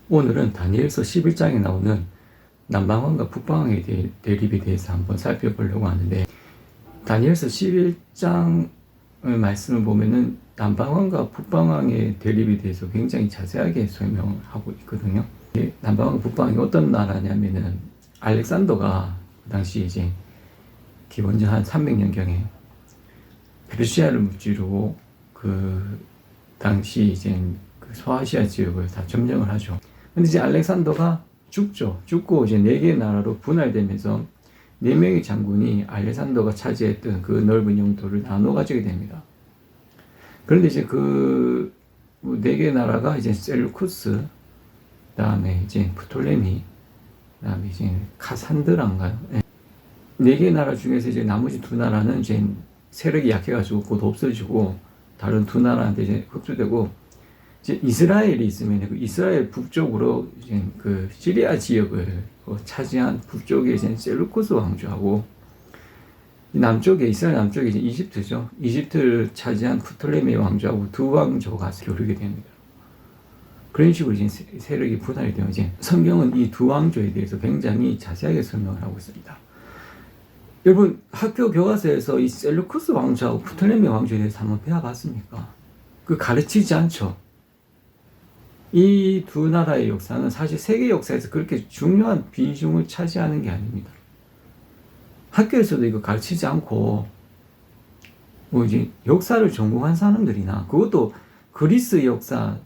오늘은 다니엘서 11장에 나오는 남방왕과 북방왕의 대립에 대해서 한번 살펴보려고 하는데, 다니엘서 11장의 말씀을 보면은 남방왕과 북방왕의 대립에 대해서 굉장히 자세하게 설명하고 있거든요. 남방왕과 북방왕이 어떤 나라냐면은 알렉산더가 그 당시 이제 기원전 한 300년경에 페르시아를 무찌르고 그 당시 이제 그 소아시아 지역을 다 점령을 하죠. 근데 이제 알렉산더가 죽고 이제 4개의 나라로 분할되면서 4명의 장군이 알렉산더가 차지했던 그 넓은 영토를 나눠 가지게 됩니다. 그런데 이제 그 4개의 나라가 이제 셀루쿠스, 그다음에 이제 프톨레미, 그다음에 이제 카산드라인가요? 4개의 나라 중에서 이제 나머지 2나라는 이제 세력이 약해가지고 곧 없어지고 다른 2나라한테 이제 흡수되고, 이제 이스라엘이 있으면 그 이스라엘 북쪽으로 이제 그 시리아 지역을 차지한 북쪽에 이제 셀루쿠스 왕조하고, 남쪽에 이스라엘 남쪽에 이제 이집트죠. 이집트를 차지한 프톨레미 왕조하고 2왕조가 겨루게 됩니다. 그런 식으로 이제 세력이 분할이 되면 이제 성경은 이 2왕조에 대해서 굉장히 자세하게 설명을 하고 있습니다. 여러분, 학교 교과서에서 이 셀루쿠스 왕조하고 프톨레미 왕조에 대해서 한번 배워봤습니까? 그 가르치지 않죠. 이 2 나라의 역사는 사실 세계 역사에서 그렇게 중요한 비중을 차지하는 게 아닙니다. 학교에서도 이거 가르치지 않고, 뭐 이제 역사를 전공한 사람들이나, 그것도 그리스 역사에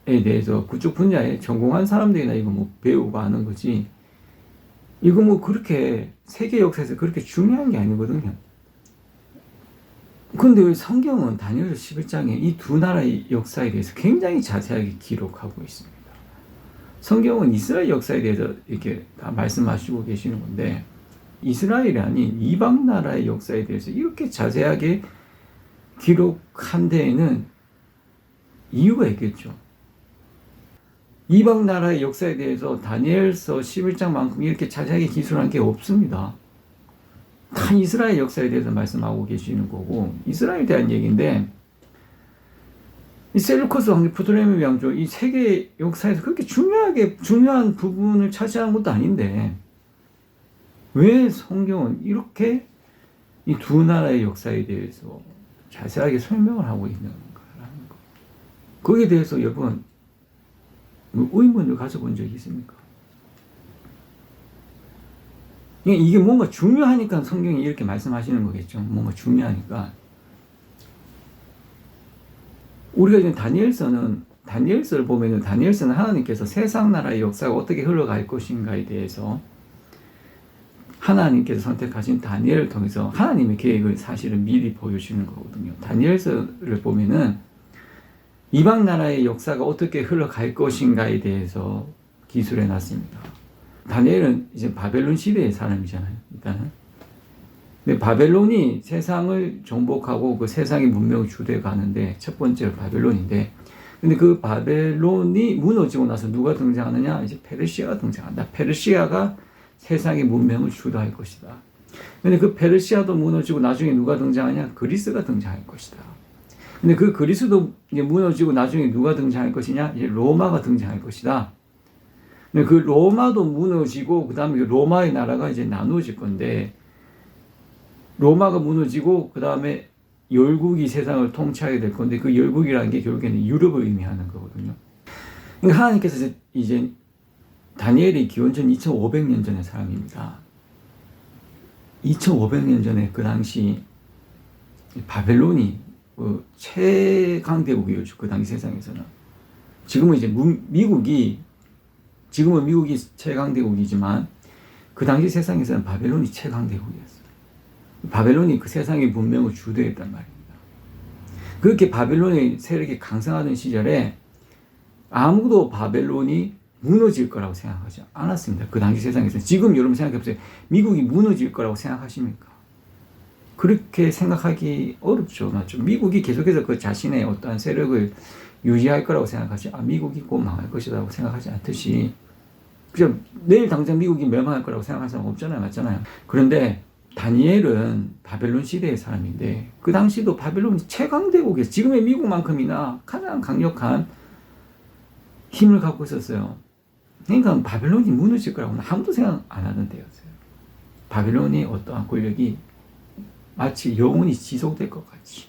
대해서 그쪽 분야에 전공한 사람들이나 이거 뭐 배우고 하는 거지, 이거 뭐 그렇게 세계 역사에서 그렇게 중요한 게 아니거든요. 근데 왜 성경은 다니엘서 11장에 이 2 나라의 역사에 대해서 굉장히 자세하게 기록하고 있습니다. 성경은 이스라엘 역사에 대해서 이렇게 다 말씀하시고 계시는 건데, 이스라엘이 아닌 이방 나라의 역사에 대해서 이렇게 자세하게 기록한 데에는 이유가 있겠죠. 이방 나라의 역사에 대해서 다니엘서 11장만큼 이렇게 자세하게 기술한 게 없습니다. 다 이스라엘 역사에 대해서 말씀하고 계시는 거고, 이스라엘에 대한 얘기인데, 이 셀루쿠스 왕조, 프톨레미 왕조, 이 세계 역사에서 그렇게 중요한 부분을 차지한 것도 아닌데, 왜 성경은 이렇게 이 2 나라의 역사에 대해서 자세하게 설명을 하고 있는가라는 거. 거기에 대해서 여러분, 의문을 가져본 적이 있습니까? 이게 뭔가 중요하니까 성경이 이렇게 말씀하시는 거겠죠. 뭔가 중요하니까. 우리가 이제 다니엘서를 보면은, 다니엘서는 하나님께서 세상 나라의 역사가 어떻게 흘러갈 것인가에 대해서 하나님께서 선택하신 다니엘을 통해서 하나님의 계획을 사실은 미리 보여주는 거거든요. 다니엘서를 보면은 이방 나라의 역사가 어떻게 흘러갈 것인가에 대해서 기술해 놨습니다. 다니엘은 이제 바벨론 시대의 사람이잖아요, 일단은. 근데 바벨론이 세상을 정복하고 그 세상의 문명을 주도해 가는데, 첫 번째로 바벨론인데, 근데 그 바벨론이 무너지고 나서 누가 등장하느냐? 이제 페르시아가 등장한다. 페르시아가 세상의 문명을 주도할 것이다. 근데 그 페르시아도 무너지고 나중에 누가 등장하냐? 그리스가 등장할 것이다. 근데 그 그리스도 이제 무너지고 나중에 누가 등장할 것이냐? 이제 로마가 등장할 것이다. 근데 그 로마도 무너지고, 그 다음에 로마의 나라가 이제 나누어질 건데, 로마가 무너지고, 그 다음에 열국이 세상을 통치하게 될 건데, 그 열국이라는 게 결국에는 유럽을 의미하는 거거든요. 그러니까 하나님께서 이제 다니엘이 기원전 2500년 전의 사람입니다. 2500년 전에 그 당시 바벨론이 최강대국이었죠. 그 당시 세상에서는. 지금은 이제 미국이 최강대국이지만, 그 당시 세상에서는 바벨론이 최강대국이었어요. 바벨론이 그 세상의 문명을 주도했단 말입니다. 그렇게 바벨론의 세력이 강성하던 시절에 아무도 바벨론이 무너질 거라고 생각하지 않았습니다. 그 당시 세상에서는. 지금 여러분 생각해보세요. 미국이 무너질 거라고 생각하십니까? 그렇게 생각하기 어렵죠. 맞죠? 미국이 계속해서 그 자신의 어떠한 세력을 유지할 거라고 생각하지, 미국이 곧 망할 것이라고 생각하지 않듯이, 그죠? 내일 당장 미국이 멸망할 거라고 생각하는 사람 없잖아요. 맞잖아요. 그런데 다니엘은 바벨론 시대의 사람인데, 그 당시도 바벨론이 최강대국이었어요. 지금의 미국만큼이나 가장 강력한 힘을 갖고 있었어요. 그러니까 바벨론이 무너질 거라고는 아무도 생각 안 하던 때였어요. 바벨론의 어떠한 권력이 마치 영원히 지속될 것 같이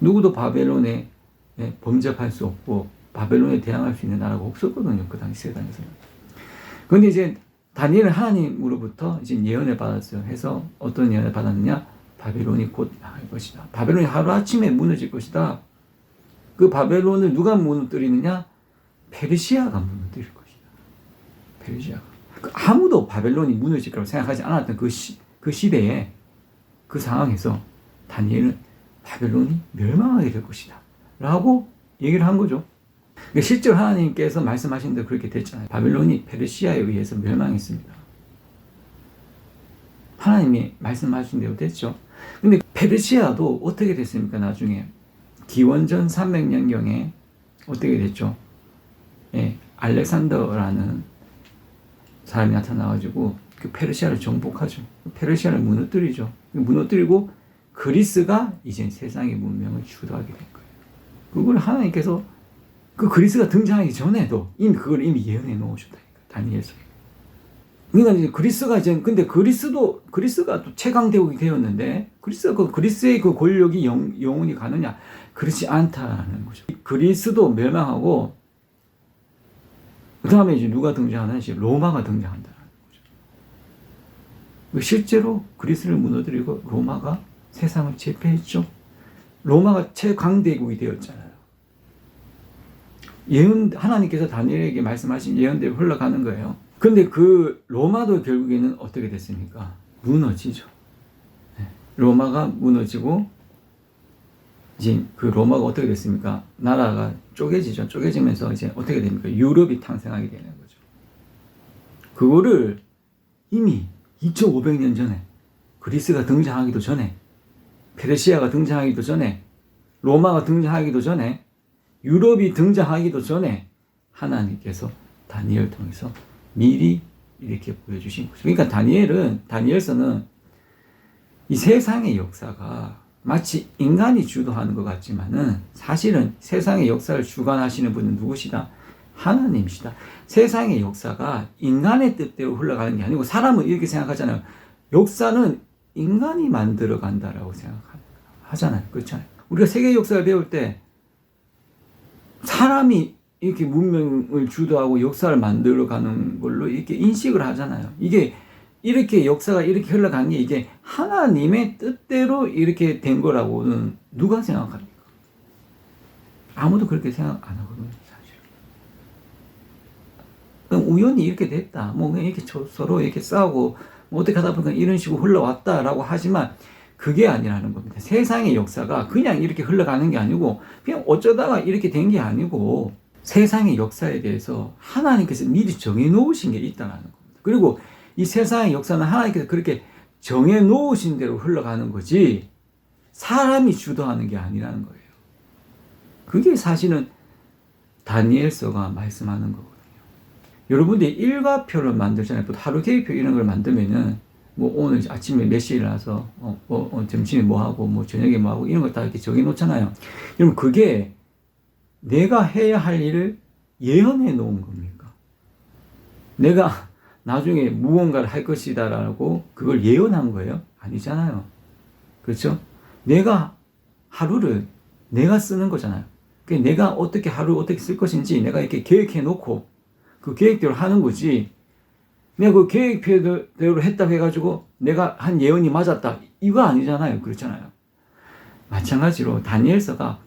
누구도 바벨론에 범접할 수 없고 바벨론에 대항할 수 있는 나라가 없었거든요. 그 당시 세상에서는. 그런데 이제 다니엘은 하나님으로부터 이제 예언을 받았어요. 해서 어떤 예언을 받았느냐? 바벨론이 곧 나갈 것이다. 바벨론이 하루아침에 무너질 것이다. 그 바벨론을 누가 무너뜨리느냐? 페르시아가 무너뜨릴 것이다. 페르시아가. 아무도 바벨론이 무너질 거라고 생각하지 않았던 그 시대에 그 상황에서 다니엘은 바벨론이 멸망하게 될 것이다. 라고 얘기를 한 거죠. 실제로 하나님께서 말씀하신 대로 그렇게 됐잖아요. 바벨론이 페르시아에 의해서 멸망했습니다. 하나님이 말씀하신 대로 됐죠. 근데 페르시아도 어떻게 됐습니까? 나중에 기원전 300년경에 어떻게 됐죠? 알렉산더라는 사람이 나타나가지고 그 페르시아를 정복하죠. 페르시아를 무너뜨리죠. 무너뜨리고 그리스가 이제 세상의 문명을 주도하게 된 거예요. 그걸 하나님께서 그 그리스가 등장하기 전에도 그걸 이미 예언해 놓으셨다니까. 다니엘서. 그러니까 이제 근데 그리스가 또 최강대국이 되었는데 그리스의 그 권력이 영원히 가느냐? 그렇지 않다라는 거죠. 그리스도 멸망하고 그 다음에 이제 누가 등장하느냐? 로마가 등장한다는 거죠. 실제로 그리스를 무너뜨리고 로마가 세상을 제패했죠. 로마가 최강대국이 되었잖아요. 하나님께서 다니엘에게 말씀하신 예언대로 흘러가는 거예요. 근데 그 로마도 결국에는 어떻게 됐습니까? 무너지죠. 로마가 무너지고 이제 그 로마가 어떻게 됐습니까? 나라가 쪼개지죠. 쪼개지면서 이제 어떻게 됩니까? 유럽이 탄생하게 되는 거죠. 그거를 이미 2500년 전에 그리스가 등장하기도 전에 페르시아가 등장하기도 전에 로마가 등장하기도 전에 유럽이 등장하기도 전에 하나님께서 다니엘을 통해서 미리 이렇게 보여주신 거죠. 그러니까 다니엘서는 이 세상의 역사가 마치 인간이 주도하는 것 같지만은 사실은 세상의 역사를 주관하시는 분은 누구시다? 하나님이시다. 세상의 역사가 인간의 뜻대로 흘러가는 게 아니고 사람은 이렇게 생각하잖아요. 역사는 인간이 만들어 간다라고 생각하잖아요. 그렇잖아요. 우리가 세계 역사를 배울 때 사람이 이렇게 문명을 주도하고 역사를 만들어가는 걸로 이렇게 인식을 하잖아요. 이게 이렇게 역사가 이렇게 흘러간 게 이게 하나님의 뜻대로 이렇게 된 거라고는 누가 생각합니까? 아무도 그렇게 생각 안 하거든요, 사실. 그냥 우연히 이렇게 됐다. 뭐 그냥 이렇게 서로 이렇게 싸우고 뭐 어떻게 하다 보니까 이런 식으로 흘러왔다라고 하지만 그게 아니라는 겁니다. 세상의 역사가 그냥 이렇게 흘러가는 게 아니고 그냥 어쩌다가 이렇게 된 게 아니고 세상의 역사에 대해서 하나님께서 미리 정해놓으신 게 있다는 겁니다. 그리고 이 세상의 역사는 하나님께서 그렇게 정해놓으신 대로 흘러가는 거지 사람이 주도하는 게 아니라는 거예요. 그게 사실은 다니엘서가 말씀하는 거거든요. 여러분들이 일과표를 만들잖아요. 또 하루 계획표 이런 걸 만들면은 뭐 오늘 아침에 몇 시에 일어나서 점심에 뭐 하고 뭐 저녁에 뭐 하고 이런 거 다 이렇게 정해 놓잖아요. 여러분 그게 내가 해야 할 일을 예언해 놓은 겁니까? 내가 나중에 무언가를 할 것이다라고 그걸 예언한 거예요? 아니잖아요. 그렇죠? 내가 하루를 내가 쓰는 거잖아요. 내가 어떻게 하루 어떻게 쓸 것인지 내가 이렇게 계획해 놓고 그 계획대로 하는 거지. 내가 그 계획대로 했다고 해가지고 내가 한 예언이 맞았다. 이거 아니잖아요. 그렇잖아요. 마찬가지로 다니엘서가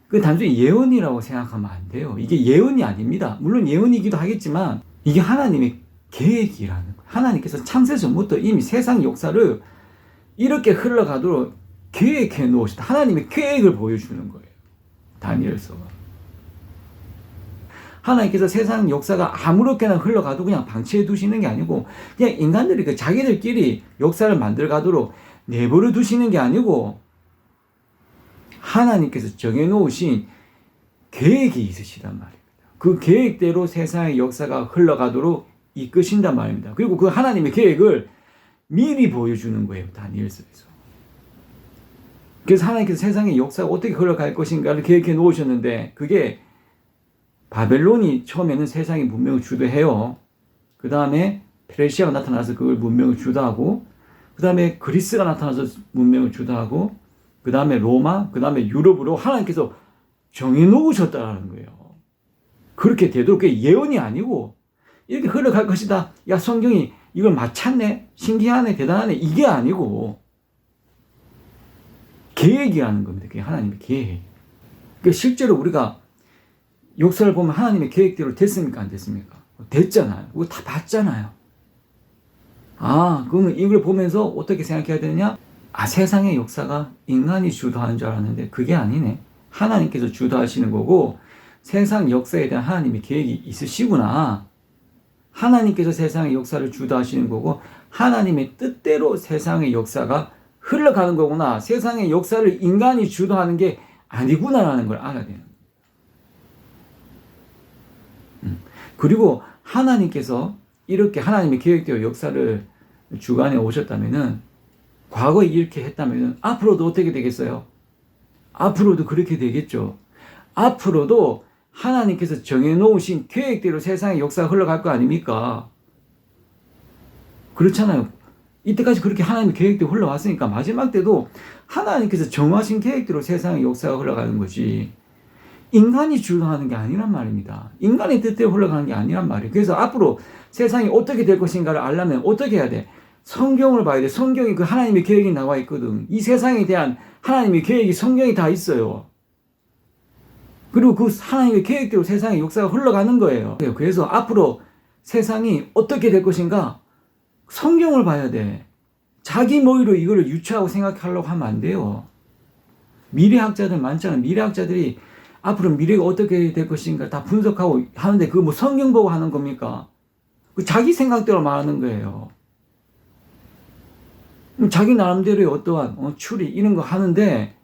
그 단순히 예언이라고 생각하면 안 돼요. 이게 예언이 아닙니다. 물론 예언이기도 하겠지만 이게 하나님의 계획이라는 거예요. 하나님께서 창세 전부터 이미 세상 역사를 이렇게 흘러가도록 계획해 놓으셨다. 하나님의 계획을 보여주는 거예요. 다니엘서가. 하나님께서 세상 역사가 아무렇게나 흘러가도 그냥 방치해 두시는 게 아니고 그냥 인간들이 그 자기들끼리 역사를 만들어 가도록 내버려 두시는 게 아니고 하나님께서 정해놓으신 계획이 있으시단 말입니다. 그 계획대로 세상의 역사가 흘러가도록 이끄신단 말입니다. 그리고 그 하나님의 계획을 미리 보여주는 거예요. 다니엘서에서. 그래서 하나님께서 세상의 역사가 어떻게 흘러갈 것인가를 계획해 놓으셨는데 그게 바벨론이 처음에는 세상의 문명을 주도해요. 그 다음에 페르시아가 나타나서 그걸 문명을 주도하고, 그 다음에 그리스가 나타나서 문명을 주도하고, 그 다음에 로마, 그 다음에 유럽으로 하나님께서 정해놓으셨다는 거예요. 그렇게 되도록 그게 예언이 아니고 이렇게 흘러갈 것이다. 야, 성경이 이걸 맞췄네? 신기하네? 대단하네? 이게 아니고 계획이라는 겁니다. 그게 하나님의 계획. 그러니까 실제로 우리가 역사를 보면 하나님의 계획대로 됐습니까? 안 됐습니까? 됐잖아요. 그거 다 봤잖아요. 아, 그러면 이걸 보면서 어떻게 생각해야 되느냐? 아, 세상의 역사가 인간이 주도하는 줄 알았는데 그게 아니네. 하나님께서 주도하시는 거고 세상 역사에 대한 하나님의 계획이 있으시구나. 하나님께서 세상의 역사를 주도하시는 거고 하나님의 뜻대로 세상의 역사가 흘러가는 거구나. 세상의 역사를 인간이 주도하는 게 아니구나라는 걸 알아야 돼요. 그리고 하나님께서 이렇게 하나님의 계획대로 역사를 주관해 오셨다면은 과거에 이렇게 했다면은 앞으로도 어떻게 되겠어요? 앞으로도 그렇게 되겠죠. 앞으로도 하나님께서 정해놓으신 계획대로 세상의 역사가 흘러갈 거 아닙니까? 그렇잖아요. 이때까지 그렇게 하나님의 계획대로 흘러왔으니까 마지막 때도 하나님께서 정하신 계획대로 세상의 역사가 흘러가는 거지 인간이 주도하는 게 아니란 말입니다. 인간의 뜻대로 흘러가는 게 아니란 말이에요. 그래서 앞으로 세상이 어떻게 될 것인가를 알려면 어떻게 해야 돼? 성경을 봐야 돼. 성경이 그 하나님의 계획이 나와 있거든. 이 세상에 대한 하나님의 계획이 성경에 다 있어요. 그리고 그 하나님의 계획대로 세상의 역사가 흘러가는 거예요. 그래서 앞으로 세상이 어떻게 될 것인가? 성경을 봐야 돼. 자기 머리로 이거를 유추하고 생각하려고 하면 안 돼요. 미래학자들 많잖아요. 미래학자들이 앞으로 미래가 어떻게 될 것인가 다 분석하고 하는데 그거 뭐 성경 보고 하는 겁니까? 그 자기 생각대로 말하는 거예요. 자기 나름대로의 어떠한 추리 이런 거 하는데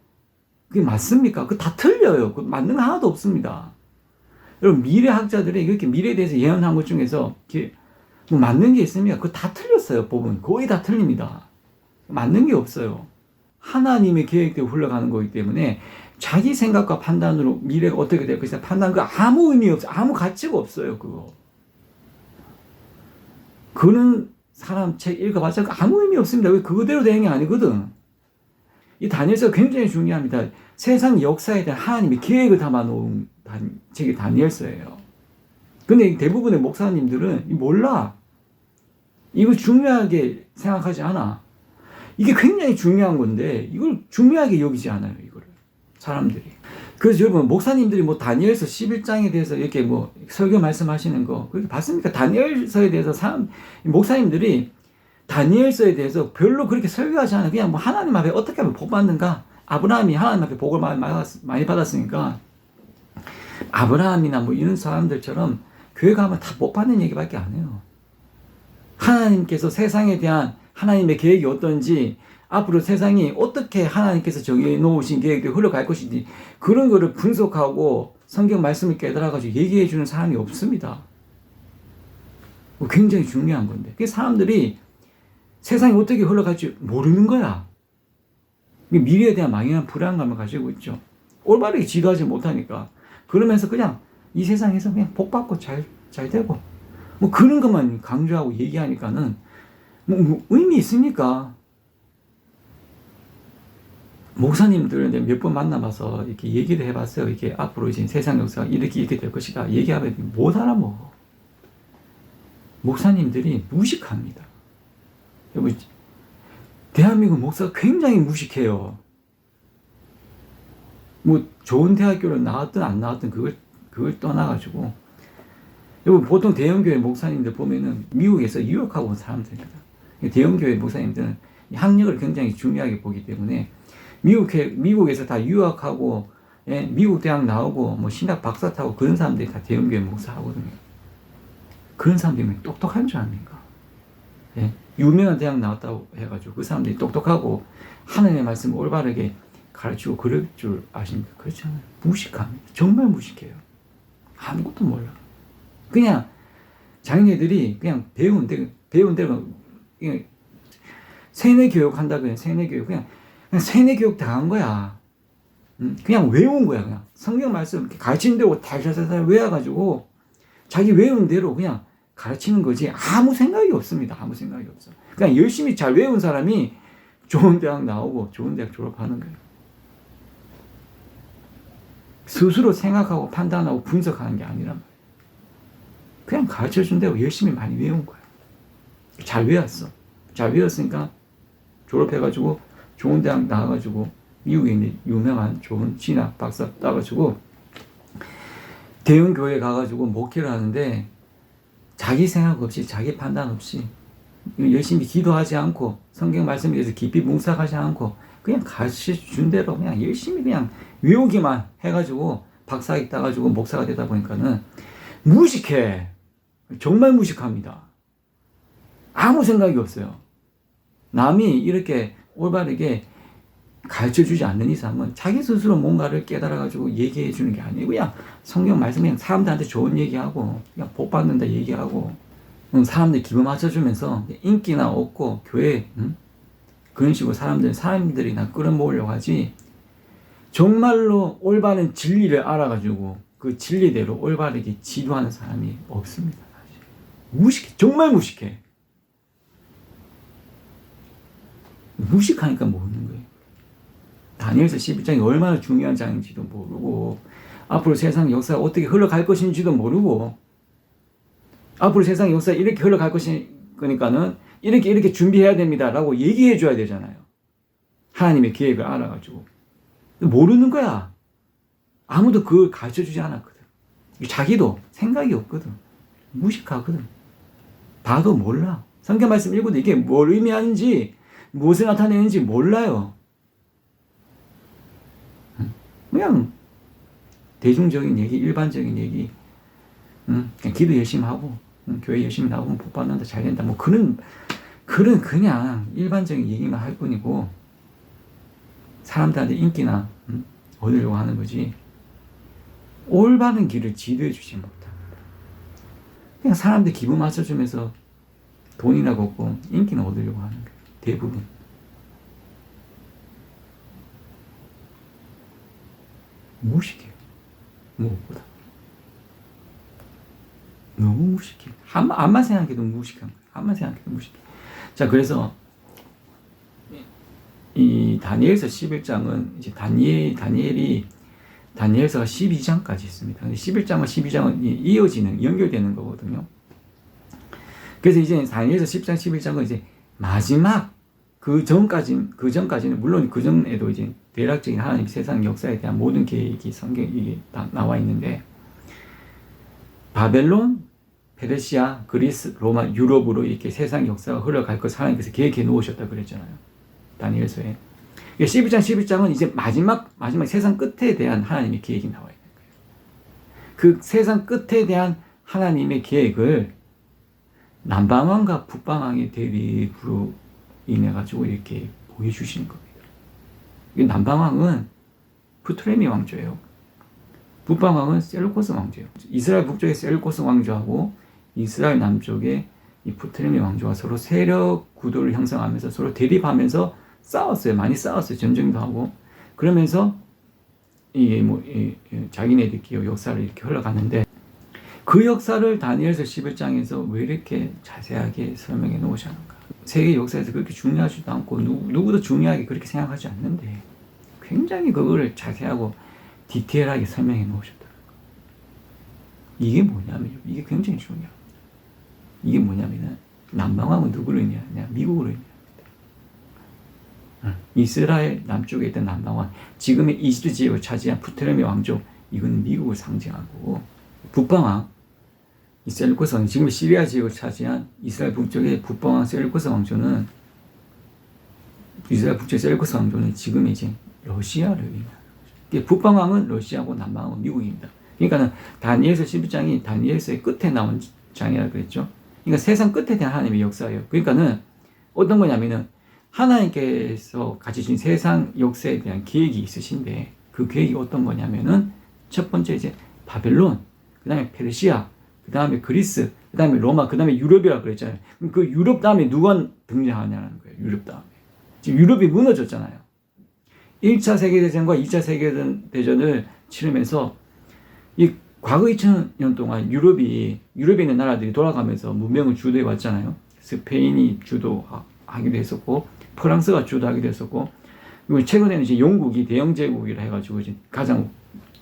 그게 맞습니까? 그거 다 틀려요. 그 맞는 거 하나도 없습니다. 여러분 미래학자들이 이렇게 미래에 대해서 예언한 것 중에서 뭐 맞는 게 있습니까? 그거 다 틀렸어요. 부분 거의 다 틀립니다. 맞는 게 없어요. 하나님의 계획대로 흘러가는 거기 때문에 자기 생각과 판단으로 미래가 어떻게 될 것이냐 판단 그 아무 의미 없어요. 아무 가치가 없어요. 그거. 그런 사람 책 읽어봤자 아무 의미 없습니다. 왜 그거대로 되는 게 아니거든. 이 다니엘서가 굉장히 중요합니다. 세상 역사에 대한 하나님의 계획을 담아놓은 책이 다니엘서예요. 근데 대부분의 목사님들은 몰라. 이걸 중요하게 생각하지 않아. 이게 굉장히 중요한 건데 이걸 중요하게 여기지 않아요. 이거를 사람들이. 그래서 여러분 목사님들이 뭐 다니엘서 11장에 대해서 이렇게 뭐 설교 말씀하시는 거 그렇게 봤습니까? 다니엘서에 대해서 목사님들이 다니엘서에 대해서 별로 그렇게 설교하지 않아요. 그냥 뭐 하나님 앞에 어떻게 하면 복 받는가? 아브라함이 하나님 앞에 복을 많이 받았으니까 아브라함이나 뭐 이런 사람들처럼 교회 가면 다 복 받는 얘기밖에 안 해요. 하나님께서 세상에 대한 하나님의 계획이 어떤지 앞으로 세상이 어떻게 하나님께서 정해놓으신 계획대로 흘러갈 것인지 그런 거를 분석하고 성경 말씀을 깨달아가지고 얘기해 주는 사람이 없습니다. 굉장히 중요한 건데 그 사람들이 세상이 어떻게 흘러갈지 모르는 거야. 미래에 대한 막연한 불안감을 가지고 있죠. 올바르게 지도하지 못하니까 그러면서 그냥 이 세상에서 그냥 복 받고 잘 되고 뭐 그런 것만 강조하고 얘기하니까는 뭐 의미 있습니까? 목사님들은 몇 번 만나봐서 이렇게 얘기를 해봤어요. 이게 앞으로 이제 세상 역사가 이렇게 될 것이다. 얘기하면 못 알아먹어. 목사님들이 무식합니다. 여러분, 대한민국 목사가 굉장히 무식해요. 뭐 좋은 대학교를 나왔든 안 나왔든 그걸 떠나가지고 여러분 보통 대형교회 목사님들 보면은 미국에서 유학하고 온 사람들입니다. 대형교회 목사님들은 학력을 굉장히 중요하게 보기 때문에 미국에서 다 유학하고 예, 미국 대학 나오고 뭐 신학 박사 타고 그런 사람들이 다 대형교회 목사하거든요. 그런 사람들이 똑똑한 줄 압니까? 예, 유명한 대학 나왔다고 해가지고 그 사람들이 똑똑하고 하나님의 말씀을 올바르게 가르치고 그럴 줄 아십니까? 그렇지 않아요. 무식합니다. 정말 무식해요. 아무것도 몰라. 그냥 자기네들이 그냥 배운 대로 그냥 세뇌 교육 한다 그냥 세뇌 교육 그냥 세뇌 교육 당한 거야. 그냥 외운 거야. 그냥 성경 말씀 가르치는 대로 달달달 외워가지고 자기 외운 대로 그냥 가르치는 거지 아무 생각이 없습니다. 아무 생각이 없어. 그냥 열심히 잘 외운 사람이 좋은 대학 나오고 좋은 대학 졸업하는 거예요. 스스로 생각하고 판단하고 분석하는 게 아니란 말이에요. 그냥 가르쳐준 대로 열심히 많이 외운 거야. 잘 외웠어. 잘 외웠으니까 졸업해가지고 좋은 대학 나와가지고 미국에 있는 유명한 좋은 진학 박사 따가지고 대형 교회 가가지고 목회를 하는데 자기 생각 없이 자기 판단 없이 열심히 기도하지 않고 성경 말씀에 대해서 깊이 묵상하지 않고 그냥 가르쳐준 대로 그냥 열심히 그냥 외우기만 해가지고 박사학위 따가지고 목사가 되다 보니까는 무식해. 정말 무식합니다. 아무 생각이 없어요. 남이 이렇게 올바르게 가르쳐주지 않는 이상은 자기 스스로 뭔가를 깨달아가지고 얘기해 주는 게 아니고 그냥 성경 말씀 그냥 사람들한테 좋은 얘기하고 그냥 복 받는다 얘기하고 사람들 기분 맞춰주면서 인기나 얻고 교회 그런 식으로 사람들이나 끌어모으려고 하지 정말로 올바른 진리를 알아가지고 그 진리대로 올바르게 지도하는 사람이 없습니다. 무식해. 정말 무식해. 무식하니까 모르는 거예요. 다니엘서 11장이 얼마나 중요한 장인지도 모르고 앞으로 세상 역사가 어떻게 흘러갈 것인지도 모르고 앞으로 세상 역사가 이렇게 흘러갈 거니까는 이렇게 준비해야 됩니다 라고 얘기해 줘야 되잖아요. 하나님의 계획을 알아가지고 모르는 거야. 아무도 그걸 가르쳐 주지 않았거든. 자기도 생각이 없거든. 무식하거든. 봐도 몰라. 성경 말씀 읽어도 이게 뭘 의미하는지 무엇을 나타내는지 몰라요. 그냥 대중적인 얘기, 일반적인 얘기, 그냥 기도 열심히 하고 교회 열심히 나오면 복 받는다, 잘 된다, 뭐 그런 그냥 일반적인 얘기만 할 뿐이고 사람들한테 인기나 얻으려고 하는 거지 올바른 길을 지도해 주지 못합니다. 그냥 사람들 기분 맞춰주면서 돈이나 걷고 인기나 얻으려고 하는 거예요. 대부분. 무식해요. 무엇보다. 너무 무식해. 암만 생각해도 무식한 거예요. 암만 생각해도 무식해. 자, 그래서 이 다니엘서 11장은 이제 다니엘이 다니엘서가 12장까지 있습니다. 근데 11장과 12장은 이어지는, 연결되는 거거든요. 그래서 이제 다니엘서 10장, 11장은 이제 마지막 그 전까지는 물론 그 전에도 이제 대략적인 하나님 세상 역사에 대한 모든 계획이 성경에 다 나와 있는데 바벨론, 페르시아, 그리스, 로마, 유럽으로 이렇게 세상 역사가 흘러갈 것을 하나님께서 계획해 놓으셨다 그랬잖아요. 다니엘서에. 12장, 11장은 이제 마지막 세상 끝에 대한 하나님의 계획이 나와 있는 거예요. 그 세상 끝에 대한 하나님의 계획을 남방왕과 북방왕의 대립으로 인해 가지고 이렇게 보여주시는 겁니다. 남방왕은 프토레미 왕조예요. 북방왕은 셀루코스 왕조예요. 이스라엘 북쪽의 셀루코스 왕조하고 이스라엘 남쪽의 이 프토레미 왕조가 서로 세력 구도를 형성하면서 서로 대립하면서 싸웠어요. 많이 싸웠어요. 전쟁도 하고. 그러면서 자기네들끼리 역사를 이렇게 흘러갔는데 그 역사를 다니엘서 11장에서 왜 이렇게 자세하게 설명해 놓으셨는가? 세계 역사에서 그렇게 중요하지도 않고 누구도 중요하게 그렇게 생각하지 않는데 굉장히 그거를 자세하고 디테일하게 설명해 놓으셨다. 이게 뭐냐면 이게 굉장히 중요합니다. 이게 뭐냐면은 남방왕은 누구를 의미하냐? 미국을 의미합니다. 이스라엘 남쪽에 있던 남방왕, 지금의 이집트 지역을 차지한 프토레미 왕조, 이건 미국을 상징하고 북방왕, 이 셀루코스 왕조, 지금 시리아 지역을 차지한 이스라엘 북쪽의 북방왕 셀루코스 왕조는 이스라엘 북쪽 셀루코스 왕조는 지금 이제 러시아를 의미합니다. 북방왕은 러시아고 남방왕은 미국입니다. 그러니까는 다니엘서 11장이 다니엘서의 끝에 나온 장이라고 그랬죠. 그러니까 세상 끝에 대한 하나님의 역사예요. 그러니까는 어떤 거냐면은 하나님께서 가지신 세상 역사에 대한 계획이 있으신데 그 계획이 어떤 거냐면은 첫 번째 이제 바벨론, 그 다음에 페르시아, 그 다음에 그리스, 그 다음에 로마, 그 다음에 유럽이라고 그랬잖아요. 그 유럽 다음에 누가 등장하냐는 거예요. 유럽 다음에. 지금 유럽이 무너졌잖아요. 1차 세계대전과 2차 세계대전을 치르면서 이 과거 2000년 동안 유럽에 있는 나라들이 돌아가면서 문명을 주도해 왔잖아요. 스페인이 주도하기도 했었고, 프랑스가 주도하기도 했었고, 그리고 최근에는 이제 영국이 대영 제국이라 해가지고 이제 가장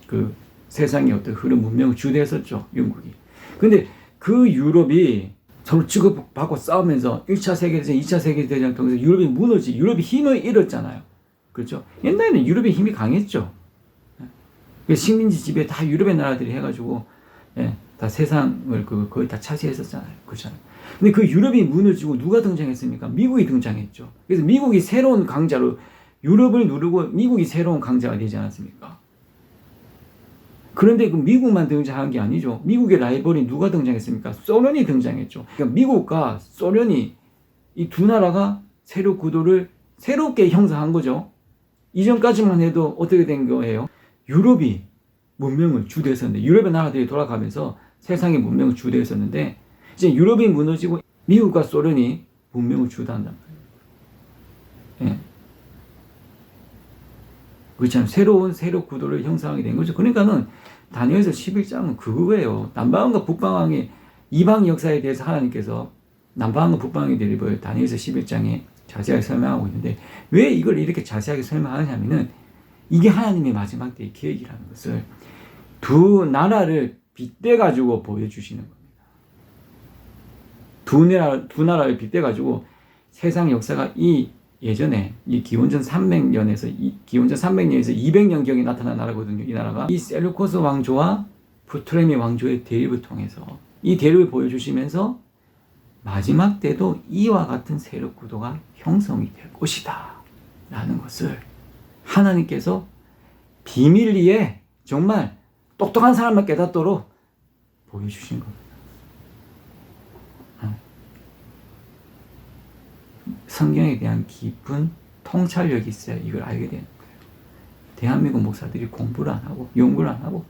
그 세상의 어떤 흐름 문명을 주도했었죠, 영국이. 근데 그 유럽이 서로 치고받고 싸우면서 1차 세계대전, 2차 세계대전을 통해서 유럽이 힘을 잃었잖아요. 그렇죠? 옛날에는 유럽의 힘이 강했죠. 식민지 지배 다 유럽의 나라들이 해가지고, 다 세상을 거의 다 차지했었잖아요. 그렇잖아요. 근데 그 유럽이 무너지고 누가 등장했습니까? 미국이 등장했죠. 그래서 미국이 새로운 강자로 유럽을 누르고 미국이 새로운 강자가 되지 않았습니까? 그런데 그 미국만 등장한 게 아니죠. 미국의 라이벌이 누가 등장했습니까? 소련이 등장했죠. 그러니까 미국과 소련이 이 두 나라가 세력 구도를 새롭게 형성한 거죠. 이전까지만 해도 어떻게 된 거예요? 유럽이 문명을 주도했었는데, 유럽의 나라들이 돌아가면서 세상의 문명을 주도했었는데, 이제 유럽이 무너지고 미국과 소련이 문명을 주도한단 말이에요. 그렇잖아요. 새로운 세력 구도를 형성하게 된 거죠. 그러니까는 다니엘서 11장은 그거예요. 남방왕과 북방왕의 이방 역사에 대해서 하나님께서 남방왕과 북방왕의 대립을 다니엘서 11장에 자세하게 설명하고 있는데, 왜 이걸 이렇게 자세하게 설명하냐면은 이게 하나님의 마지막 때의 계획이라는 것을 두 나라를 빗대 가지고 보여주시는 겁니다. 두 나라를 빗대 가지고 세상 역사가 예전에 이 기원전 300년에서 200년경에 나타난 나라거든요. 이 나라가 이 셀루코스 왕조와 프토레미 왕조의 대립을 통해서 이 대립을 보여주시면서 마지막 때도 이와 같은 세력 구도가 형성이 될 것이다 라는 것을 하나님께서 비밀리에 정말 똑똑한 사람만 깨닫도록 보여주신 겁니다. 성경에 대한 깊은 통찰력이 있어야 이걸 알게 되는 거예요. 대한민국 목사들이 공부를 안 하고 연구를 안 하고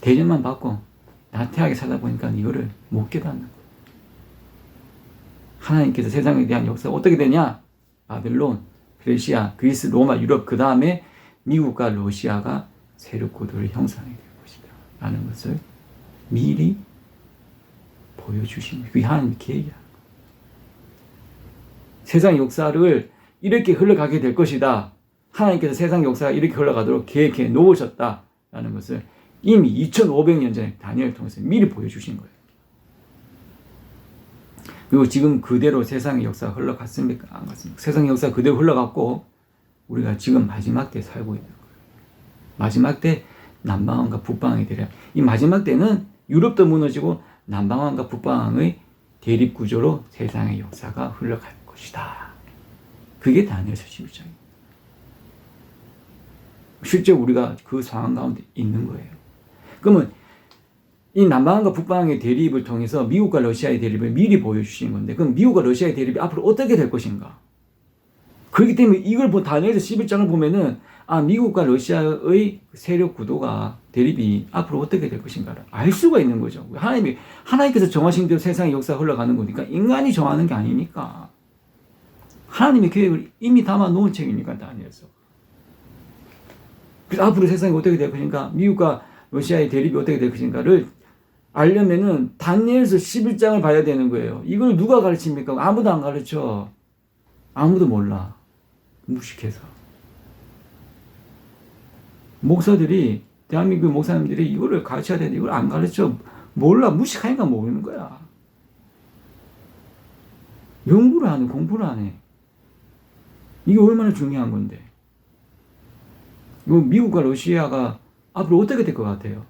대접만 받고 나태하게 살다 보니까 이거를 못 깨닫는 거예요. 하나님께서 세상에 대한 역사가 어떻게 되냐? 바벨론, 페르시아, 그리스, 로마, 유럽, 그 다음에 미국과 러시아가 세력 구도를 형성하게 될 것이다 라는 것을 미리 보여주십니다. 그게 하나님의 계획이야. 세상 역사를 이렇게 흘러가게 될 것이다. 하나님께서 세상 역사가 이렇게 흘러가도록 계획해 놓으셨다라는 것을 이미 2500년 전에 다니엘을 통해서 미리 보여주신 거예요. 그리고 지금 그대로 세상의 역사가 흘러갔습니까? 안 갔습니까? 세상의 역사가 그대로 흘러갔고 우리가 지금 마지막 때 살고 있는 거예요. 마지막 때 남방왕과 북방왕이 되려, 이 마지막 때는 유럽도 무너지고 남방왕과 북방왕의 대립 구조로 세상의 역사가 흘러갈 것이다. 그게 다니엘서 11장입니다. 실제 우리가 그 상황 가운데 있는 거예요. 그러면 이 남방왕과 북방왕의 대립을 통해서 미국과 러시아의 대립을 미리 보여주신 건데, 그럼 미국과 러시아의 대립이 앞으로 어떻게 될 것인가? 그렇기 때문에 이걸 다니엘서 11장을 보면은 미국과 러시아의 세력 구도가 대립이 앞으로 어떻게 될 것인가를 알 수가 있는 거죠. 하나님께서 정하신 대로 세상의 역사가 흘러가는 거니까, 인간이 정하는 게 아니니까. 하나님의 계획을 이미 담아 놓은 책이니까, 다니엘서. 그래서 앞으로 세상이 어떻게 될 것인가, 미국과 러시아의 대립이 어떻게 될 것인가를 알려면은 다니엘서 11장을 봐야 되는 거예요. 이걸 누가 가르칩니까? 아무도 안 가르쳐. 아무도 몰라. 무식해서. 목사들이, 대한민국 목사님들이 이거를 가르쳐야 되는데 이걸 안 가르쳐. 몰라. 무식하니까 모르는 거야. 연구를 안 해. 공부를 안 해. 이게 얼마나 중요한 건데. 이거 미국과 러시아가 앞으로 어떻게 될 것 같아요?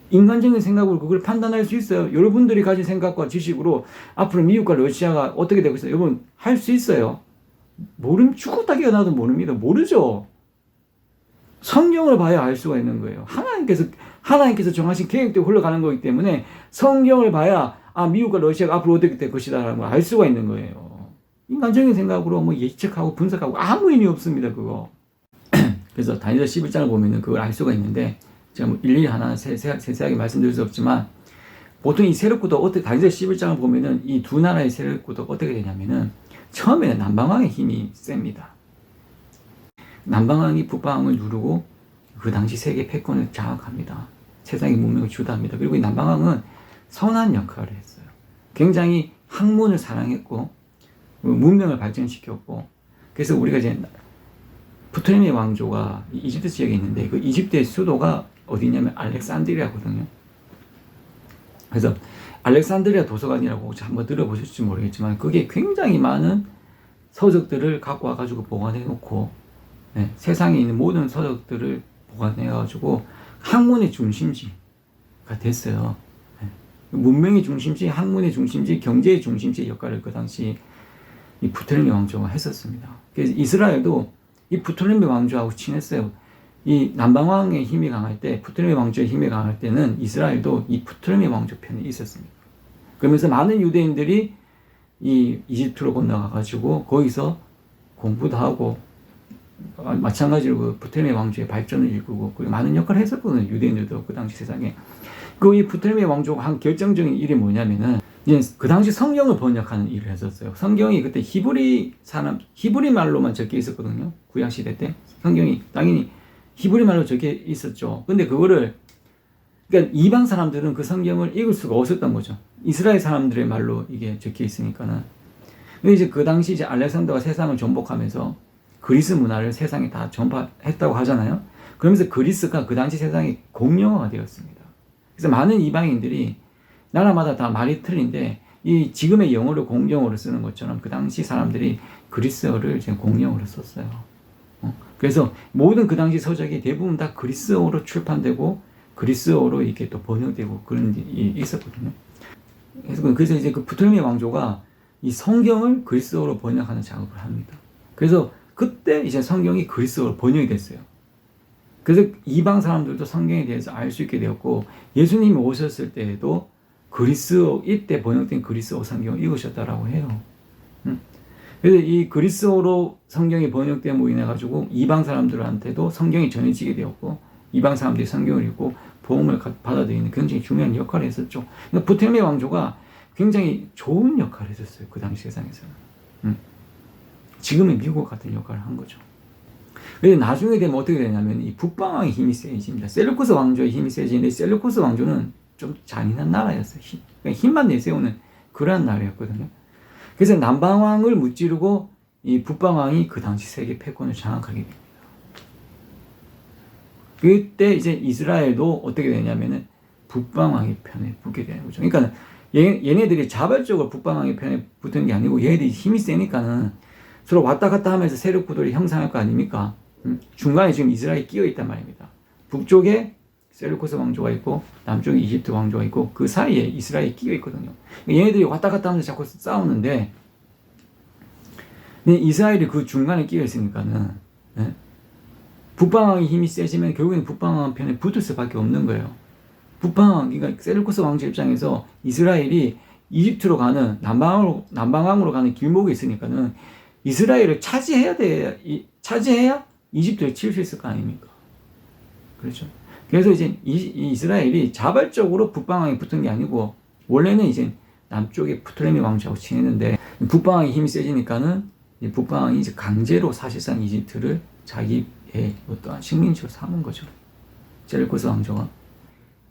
인간적인 생각으로 그걸 판단할 수 있어요. 여러분들이 가진 생각과 지식으로 앞으로 미국과 러시아가 어떻게 되고 있어요? 여러분, 할 수 있어요? 죽었다 깨어나도 모릅니다. 모르죠? 성경을 봐야 알 수가 있는 거예요. 하나님께서 정하신 계획대로 흘러가는 거기 때문에 성경을 봐야 미국과 러시아가 앞으로 어떻게 될 것이다라는 걸 알 수가 있는 거예요. 인간적인 생각으로 예측하고 분석하고 아무 의미 없습니다, 그거. 그래서 다니엘서 11장을 보면은 그걸 알 수가 있는데, 제가 일일이 하나 세세하게 말씀드릴 수 없지만, 보통 이 세력구도 다니엘서 11장을 보면은 이 두 나라의 세력구도가 어떻게 되냐면은, 처음에는 남방왕의 힘이 셉니다. 남방왕이 북방왕을 누르고 그 당시 세계 패권을 장악합니다. 세상의 문명을 주도합니다. 그리고 이 남방왕은 선한 역할을 했어요. 굉장히 학문을 사랑했고 문명을 발전시켰고, 그래서 우리가 이제 프토레미 왕조가 이집트 지역에 있는데 그 이집트의 수도가 어디냐면 알렉산드리아거든요. 그래서 알렉산드리아 도서관이라고 혹시 한번 들어보실지 모르겠지만 그게 굉장히 많은 서적들을 갖고 와가지고 보관해 놓고, 네, 세상에 있는 모든 서적들을 보관해 가지고 학문의 중심지가 됐어요. 네. 문명의 중심지, 학문의 중심지, 경제의 중심지 역할을 그 당시 이 프토레미 왕조가 했었습니다. 그래서 이스라엘도 이 프토레미 왕조하고 친했어요. 이 남방왕의 힘이 강할 때, 프토레미 왕조의 힘이 강할 때는 이스라엘도 이 프토레미 왕조 편에 있었습니다. 그러면서 많은 유대인들이 이 이집트로 건너가가지고 거기서 공부도 하고, 마찬가지로 그 프토레미 왕조의 발전을 이끌고 그리고 많은 역할을 했었거든요. 유대인들도 그 당시 세상에. 그 이 프토레미 왕조가 한 결정적인 일이 뭐냐면은 이제 그 당시 성경을 번역하는 일을 했었어요. 성경이 그때 히브리 말로만 적혀 있었거든요. 구약 시대 때 성경이 당연히 히브리 말로 적혀 있었죠. 근데 그거를, 그러니까 이방 사람들은 그 성경을 읽을 수가 없었던 거죠. 이스라엘 사람들의 말로 이게 적혀 있으니까는. 근데 이제 그 당시 이제 알렉산더가 세상을 정복하면서 그리스 문화를 세상에 다 전파했다고 하잖아요. 그러면서 그리스가 그 당시 세상의 공용어가 되었습니다. 그래서 많은 이방인들이 나라마다 다 말이 틀린데 이 지금의 영어를 공용어로 쓰는 것처럼 그 당시 사람들이 그리스어를 지금 공용어로 썼어요. 그래서 모든 그 당시 서적이 대부분 다 그리스어로 출판되고 그리스어로 이렇게 또 번역되고 그런 일이 있었거든요. 그래서 이제 그 프토레미 왕조가 이 성경을 그리스어로 번역하는 작업을 합니다. 그래서 그때 이제 성경이 그리스어로 번역이 됐어요. 그래서 이방 사람들도 성경에 대해서 알 수 있게 되었고, 예수님이 오셨을 때에도 그리스어, 이때 번역된 그리스어 성경을 읽으셨다라고 해요. 그래서 이 그리스어로 성경이 번역됨으로 인해 가지고 이방 사람들한테도 성경이 전해지게 되었고, 이방 사람들이 성경을 읽고 복음을 받아들이는 굉장히 중요한 역할을 했었죠. 그러니까 프토레미 왕조가 굉장히 좋은 역할을 했었어요. 그 당시 세상에서는. 지금의 미국 같은 역할을 한 거죠. 근데 나중에 되면 어떻게 되냐면 이 북방왕의 힘이 세집니다. 셀루쿠스 왕조의 힘이 세지는데 셀루쿠스 왕조는 좀 잔인한 나라였어요. 힘만 내세우는 그러한 나라였거든요. 그래서 남방왕을 무찌르고 이 북방왕이 그 당시 세계 패권을 장악하게 됩니다. 그때 이제 이스라엘도 어떻게 되냐면은 북방왕의 편에 붙게 되는 거죠. 그러니까 얘네들이 자발적으로 북방왕의 편에 붙은 게 아니고 얘네들이 힘이 세니까는 서로 왔다 갔다 하면서 세력 구도를 형성할 거 아닙니까? 중간에 지금 이스라엘이 끼어 있단 말입니다. 북쪽에 셀루코스 왕조가 있고 남쪽에 이집트 왕조가 있고 그 사이에 이스라엘이 끼어 있거든요. 얘네들이 왔다 갔다 하면서 자꾸 싸우는데 이스라엘이 그 중간에 끼어 있으니까는 북방왕의 힘이 세지면 결국에는 북방왕 편에 붙을 수밖에 없는 거예요. 북방왕, 그러니까 셀루코스 왕조 입장에서 이스라엘이 이집트로 가는 남방왕으로 가는 길목에 있으니까는 이스라엘을 차지해야 이집트를 칠 수 있을 거 아닙니까? 그렇죠. 그래서 이제 이스라엘이 자발적으로 북방왕에 붙은 게 아니고 원래는 이제 남쪽에 프토레미 왕조하고 친했는데 북방왕의 힘이 세지니까는 북방왕이 이제 강제로 사실상 이집트를 자기의 어떠한 식민지로 삼은 거죠. 셀루코스 왕조가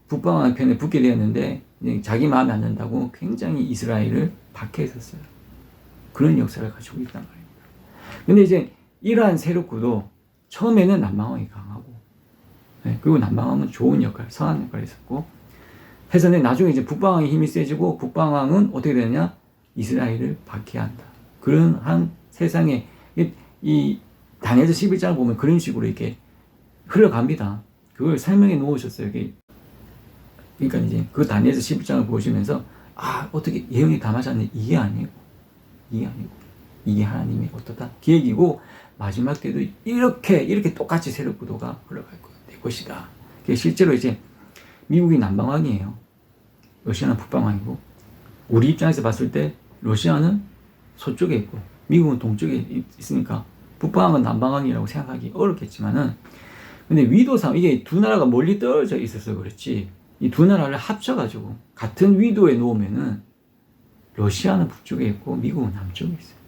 북방왕 편에 붙게 되었는데 자기 마음에 안 든다고 굉장히 이스라엘을 박해했었어요. 그런 역사를 가지고 있단 말입니다. 근데 이제 이러한 세력구도 처음에는 남방왕이 강하고, 그리고 남방왕은 좋은 역할, 선한 역할을 했었고, 해서 나중에 이제 북방왕의 힘이 세지고, 북방왕은 어떻게 되느냐? 이스라엘을 박해한다. 그런 한 세상에, 이 다니엘서 11장을 보면 그런 식으로 이렇게 흘러갑니다. 그걸 설명해 놓으셨어요. 그러니까 이제 그 다니엘서 11장을 보시면서, 어떻게 예언이 다 맞았네. 이게 아니고. 이게 하나님의 어떠다 계획이고 마지막 때도 이렇게 똑같이 세력 구도가 흘러갈 것이다. 실제로 이제 미국이 남방왕이에요. 러시아는 북방왕이고 우리 입장에서 봤을 때 러시아는 서쪽에 있고 미국은 동쪽에 있으니까 북방왕은 남방왕이라고 생각하기 어렵겠지만은 근데 위도상 이게 두 나라가 멀리 떨어져 있어서 그렇지 이 두 나라를 합쳐가지고 같은 위도에 놓으면은 러시아는 북쪽에 있고 미국은 남쪽에 있어요.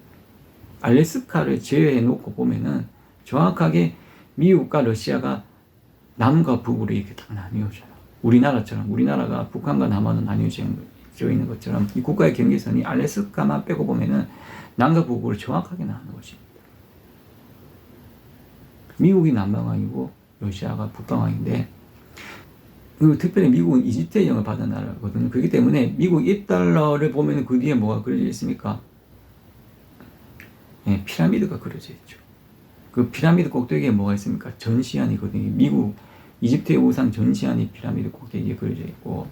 알래스카를 제외해 놓고 보면은 정확하게 미국과 러시아가 남과 북으로 이렇게 딱 나뉘어져요. 우리나라처럼 우리나라가 북한과 남한은 나뉘어져 있는 것처럼 이 국가의 경계선이 알래스카만 빼고 보면은 남과 북으로 정확하게 나누는 것입니다. 미국이 남방왕이고 러시아가 북방왕인데 그리고 특별히 미국은 이집트의 영을 받은 나라거든요. 그렇기 때문에 미국 1달러를 보면 그 뒤에 뭐가 그려져 있습니까? 예, 피라미드가 그려져 있죠. 그 피라미드 꼭대기에 뭐가 있습니까? 전시안이거든요. 미국, 이집트의 우상 전시안이 피라미드 꼭대기에 그려져 있고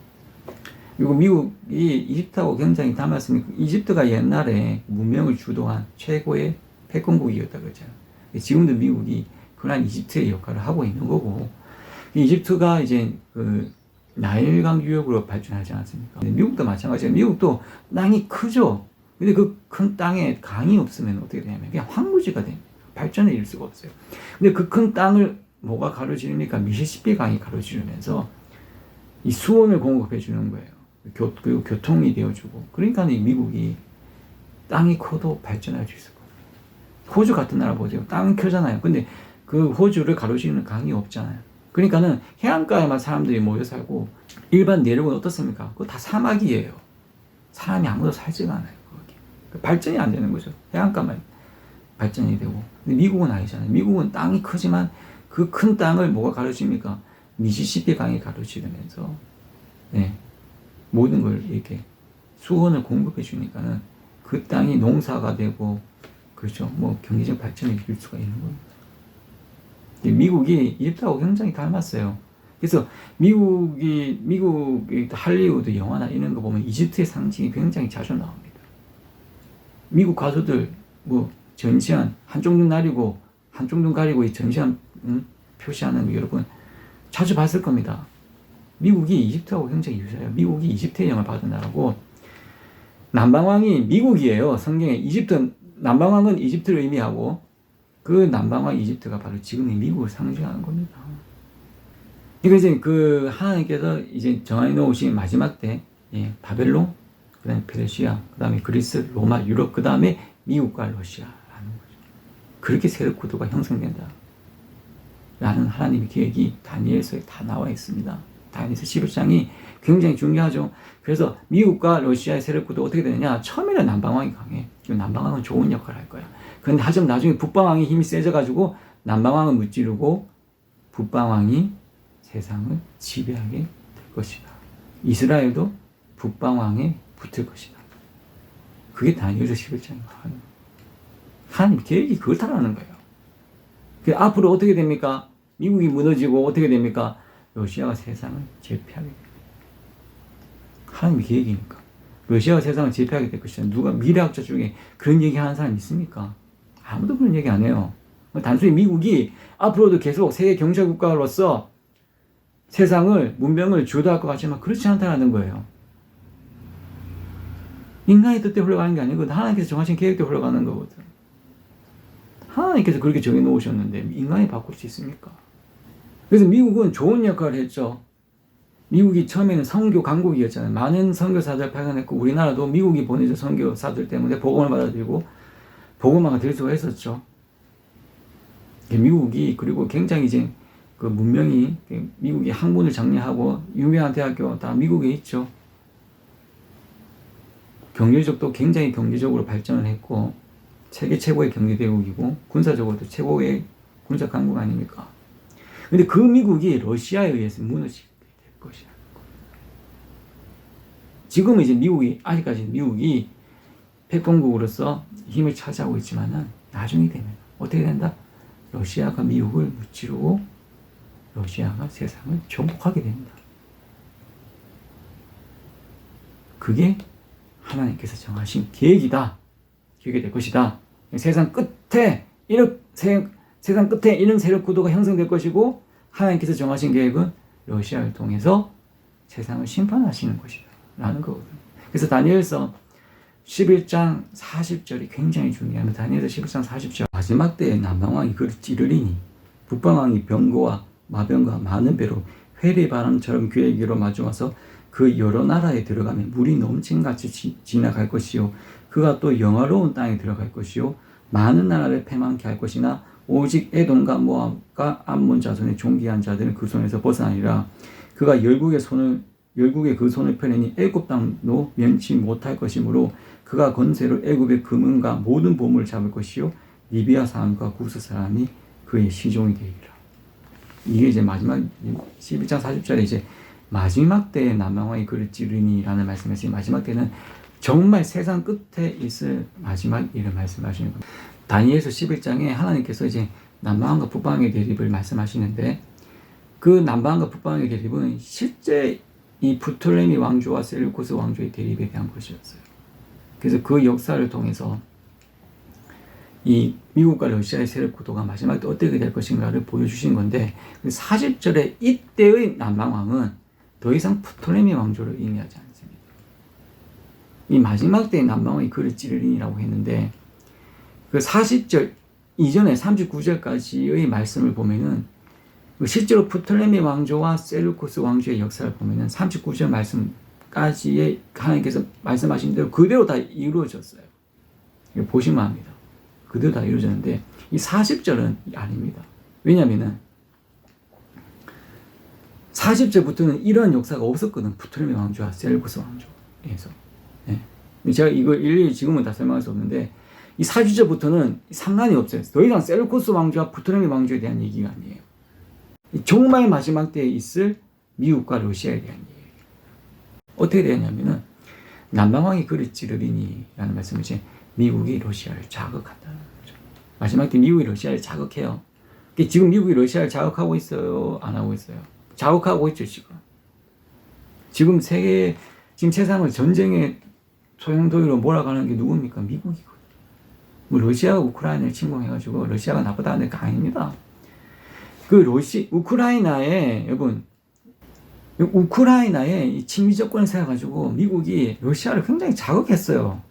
그리고 미국이 이집트하고 굉장히 닮았으니까 이집트가 옛날에 문명을 주도한 최고의 패권국이었다 그러잖아요. 지금도 미국이 그런 이집트의 역할을 하고 있는 거고 이집트가 이제 그 나일강 유역으로 발전하지 않았습니까? 미국도 마찬가지예요. 미국도 땅이 크죠. 근데 그 큰 땅에 강이 없으면 어떻게 되냐면 그냥 황무지가 됩니다. 발전을 이룰 수가 없어요. 근데 그 큰 땅을 뭐가 가로지릅니까? 미시시피 강이 가로지르면서 이 수온을 공급해 주는 거예요. 그리고 교통이 되어주고. 그러니까 이 미국이 땅이 커도 발전할 수 있을 거예요. 호주 같은 나라 보세요. 땅은 크잖아요. 근데 그 호주를 가로지르는 강이 없잖아요. 그러니까는 해안가에만 사람들이 모여 살고 일반 내륙은 어떻습니까? 그거 다 사막이에요. 사람이 아무도 살지가 않아요. 거기. 발전이 안 되는 거죠. 해안가만 발전이 되고. 근데 미국은 아니잖아요. 미국은 땅이 크지만 그 큰 땅을 뭐가 가로지릅니까? 미시시피 강이 가로지르면서 네, 모든 걸 이렇게 수온을 공급해 주니까는 그 땅이 농사가 되고 그렇죠. 뭐 경제적 발전을 이룰 수가 있는 겁니다. 미국이 이집트하고 굉장히 닮았어요. 그래서 미국 할리우드 영화나 이런 거 보면 이집트의 상징이 굉장히 자주 나옵니다. 미국 가수들 뭐 전시한 한쪽 눈 가리고 이 전시한 표시하는 거 여러분 자주 봤을 겁니다. 미국이 이집트하고 굉장히 유사해요. 미국이 이집트의 영을 받은 나라고 남방왕이 미국이에요. 성경에 남방왕은 이집트를 의미하고 그 남방왕 이집트가 바로 지금의 미국을 상징하는 겁니다. 이거 이제 그 하나님께서 이제 정해 놓으신 마지막 때 바벨론, 그 다음에 페르시아, 그 다음에 그리스, 로마, 유럽, 그 다음에 미국과 러시아라는 거죠. 그렇게 세력 구도가 형성된다. 라는 하나님의 계획이 다니엘서에 다 나와 있습니다. 다니엘서 11장이 굉장히 중요하죠. 그래서 미국과 러시아의 세력 구도 어떻게 되느냐? 처음에는 남방왕이 강해. 남방왕은 좋은 역할을 할 거야. 그런데 하지만 나중에 북방왕이 힘이 세져가지고 남방왕은 무찌르고 북방왕이 세상을 지배하게 될 것이다. 이스라엘도 북방왕에 붙을 것이다. 그게 다니엘서 11장입니다. 하나님 계획이 그렇다라는 거예요. 앞으로 어떻게 됩니까? 미국이 무너지고 어떻게 됩니까? 러시아가 세상을 제패하게 됩니다. 하나님의 계획이니까. 러시아가 세상을 제패하게 될 것이다. 누가 미래학자 중에 그런 얘기 하는 사람 있습니까? 아무도 그런 얘기 안 해요. 단순히 미국이 앞으로도 계속 세계 경제국가로서 세상을, 문명을 주도할 것 같지만 그렇지 않다는 거예요. 인간의 뜻대로 흘러가는 게 아니고 하나님께서 정하신 계획대로 흘러가는 거거든. 하나님께서 그렇게 정해 놓으셨는데 인간이 바꿀 수 있습니까? 그래서 미국은 좋은 역할을 했죠. 미국이 처음에는 선교 강국이었잖아요. 많은 선교사들 파견했고 우리나라도 미국이 보내준 선교사들 때문에 복음을 받아들이고 복음화가 될 수가 있었죠. 미국이 그리고 굉장히 이제 그 문명이 미국이 학문을 장려하고 유명한 대학교 다 미국에 있죠. 경제적도 굉장히 경제적으로 발전을 했고 세계 최고의 경제대국이고 군사적으로도 최고의 군사 강국 아닙니까? 근데 그 미국이 러시아에 의해서 무너지게 될 것이야. 지금은 이제 아직까지 미국이 패권국으로서 힘을 차지하고 있지만은 나중에 되면 어떻게 된다? 러시아가 미국을 무찌르고 러시아가 세상을 정복하게 됩니다. 그게 하나님께서 정하신 계획이다. 계획이 될 것이다. 세상 끝에 이런 세력 구도가 형성될 것이고 하나님께서 정하신 계획은 러시아를 통해서 세상을 심판하시는 것이다. 라는 거거든요. 그래서 다니엘서 11장 40절이 굉장히 중요합니다. 다니엘서 11장 40절 마지막 때에 남방왕이 그를 찌르리니 북방왕이 병거와 마병과 많은 배로 회리바람처럼 그에게로 마주와서 그 여러 나라에 들어가면 물이 넘친같이 지나갈 것이요 그가 또 영화로운 땅에 들어갈 것이요 많은 나라를 패망케 할 것이나 오직 에돔과 모압과 암몬 자손의 존귀한 자들은 그 손에서 벗어나니라. 그가 열국의 그 손을 펴내니 애굽 땅도 면치 못할 것이므로 그가 건세로 애굽의 금은과 모든 보물을 잡을 것이요 리비아 사람과 구스 사람이 그의 시종이 되리라. 이게 이제 마지막 11장 40절에 이제 마지막 때에 남방왕이 그를 찌르니라는 말씀에서 마지막 때는 정말 세상 끝에 있을 마지막 일을 말씀하시는 겁니다. 다니엘서 11장에 하나님께서 이제 남방왕과 북방왕의 대립을 말씀하시는데 그 남방왕과 북방왕의 대립은 실제 이 프톨레미 왕조와 셀루쿠스 왕조의 대립에 대한 것이었어요. 그래서 그 역사를 통해서 이 미국과 러시아의 세력 구도가 마지막 때 어떻게 될 것인가를 보여주신 건데 40절에 이때의 남방왕은 더 이상 프톨레미 왕조를 의미하지 않습니다. 이 마지막 때의 남방왕이 그를 찌르리라고 했는데 그 40절 이전에 39절까지의 말씀을 보면은 실제로 프톨레미 왕조와 셀루쿠스 왕조의 역사를 보면은 39절 말씀까지의 하나님께서 말씀하신 대로 그대로 다 이루어졌어요. 이거 보시면 합니다. 그대로 다 이루어졌는데 이 40절은 아닙니다. 왜냐면은 40절부터는 이런 역사가 없었거든. 프톨레미 왕조와 셀루쿠스 왕조에서. 네. 제가 이걸 일일이 지금은 다 설명할 수 없는데 이 40절부터는 상관이 없어요. 더 이상 셀루쿠스 왕조와 프톨레미 왕조에 대한 얘기가 아니에요. 정말 마지막 때에 있을 미국과 러시아에 대한 얘기예요. 어떻게 되냐면은 남방왕이 그를 찌르리니 라는 말씀은 이제 미국이 러시아를 자극한다는 거죠. 마지막 때 미국이 러시아를 자극해요. 지금 미국이 러시아를 자극하고 있어요? 안 하고 있어요? 자극하고 있죠, 지금. 지금 세상을 전쟁의 소용돌이로 몰아가는 게 누굽니까? 미국이거든요. 뭐 러시아가 우크라이나를 침공해가지고 러시아가 나쁘다는 게 아닙니다. 우크라이나에, 여러분, 우크라이나에 이 친미 정권을 세워가지고 미국이 러시아를 굉장히 자극했어요.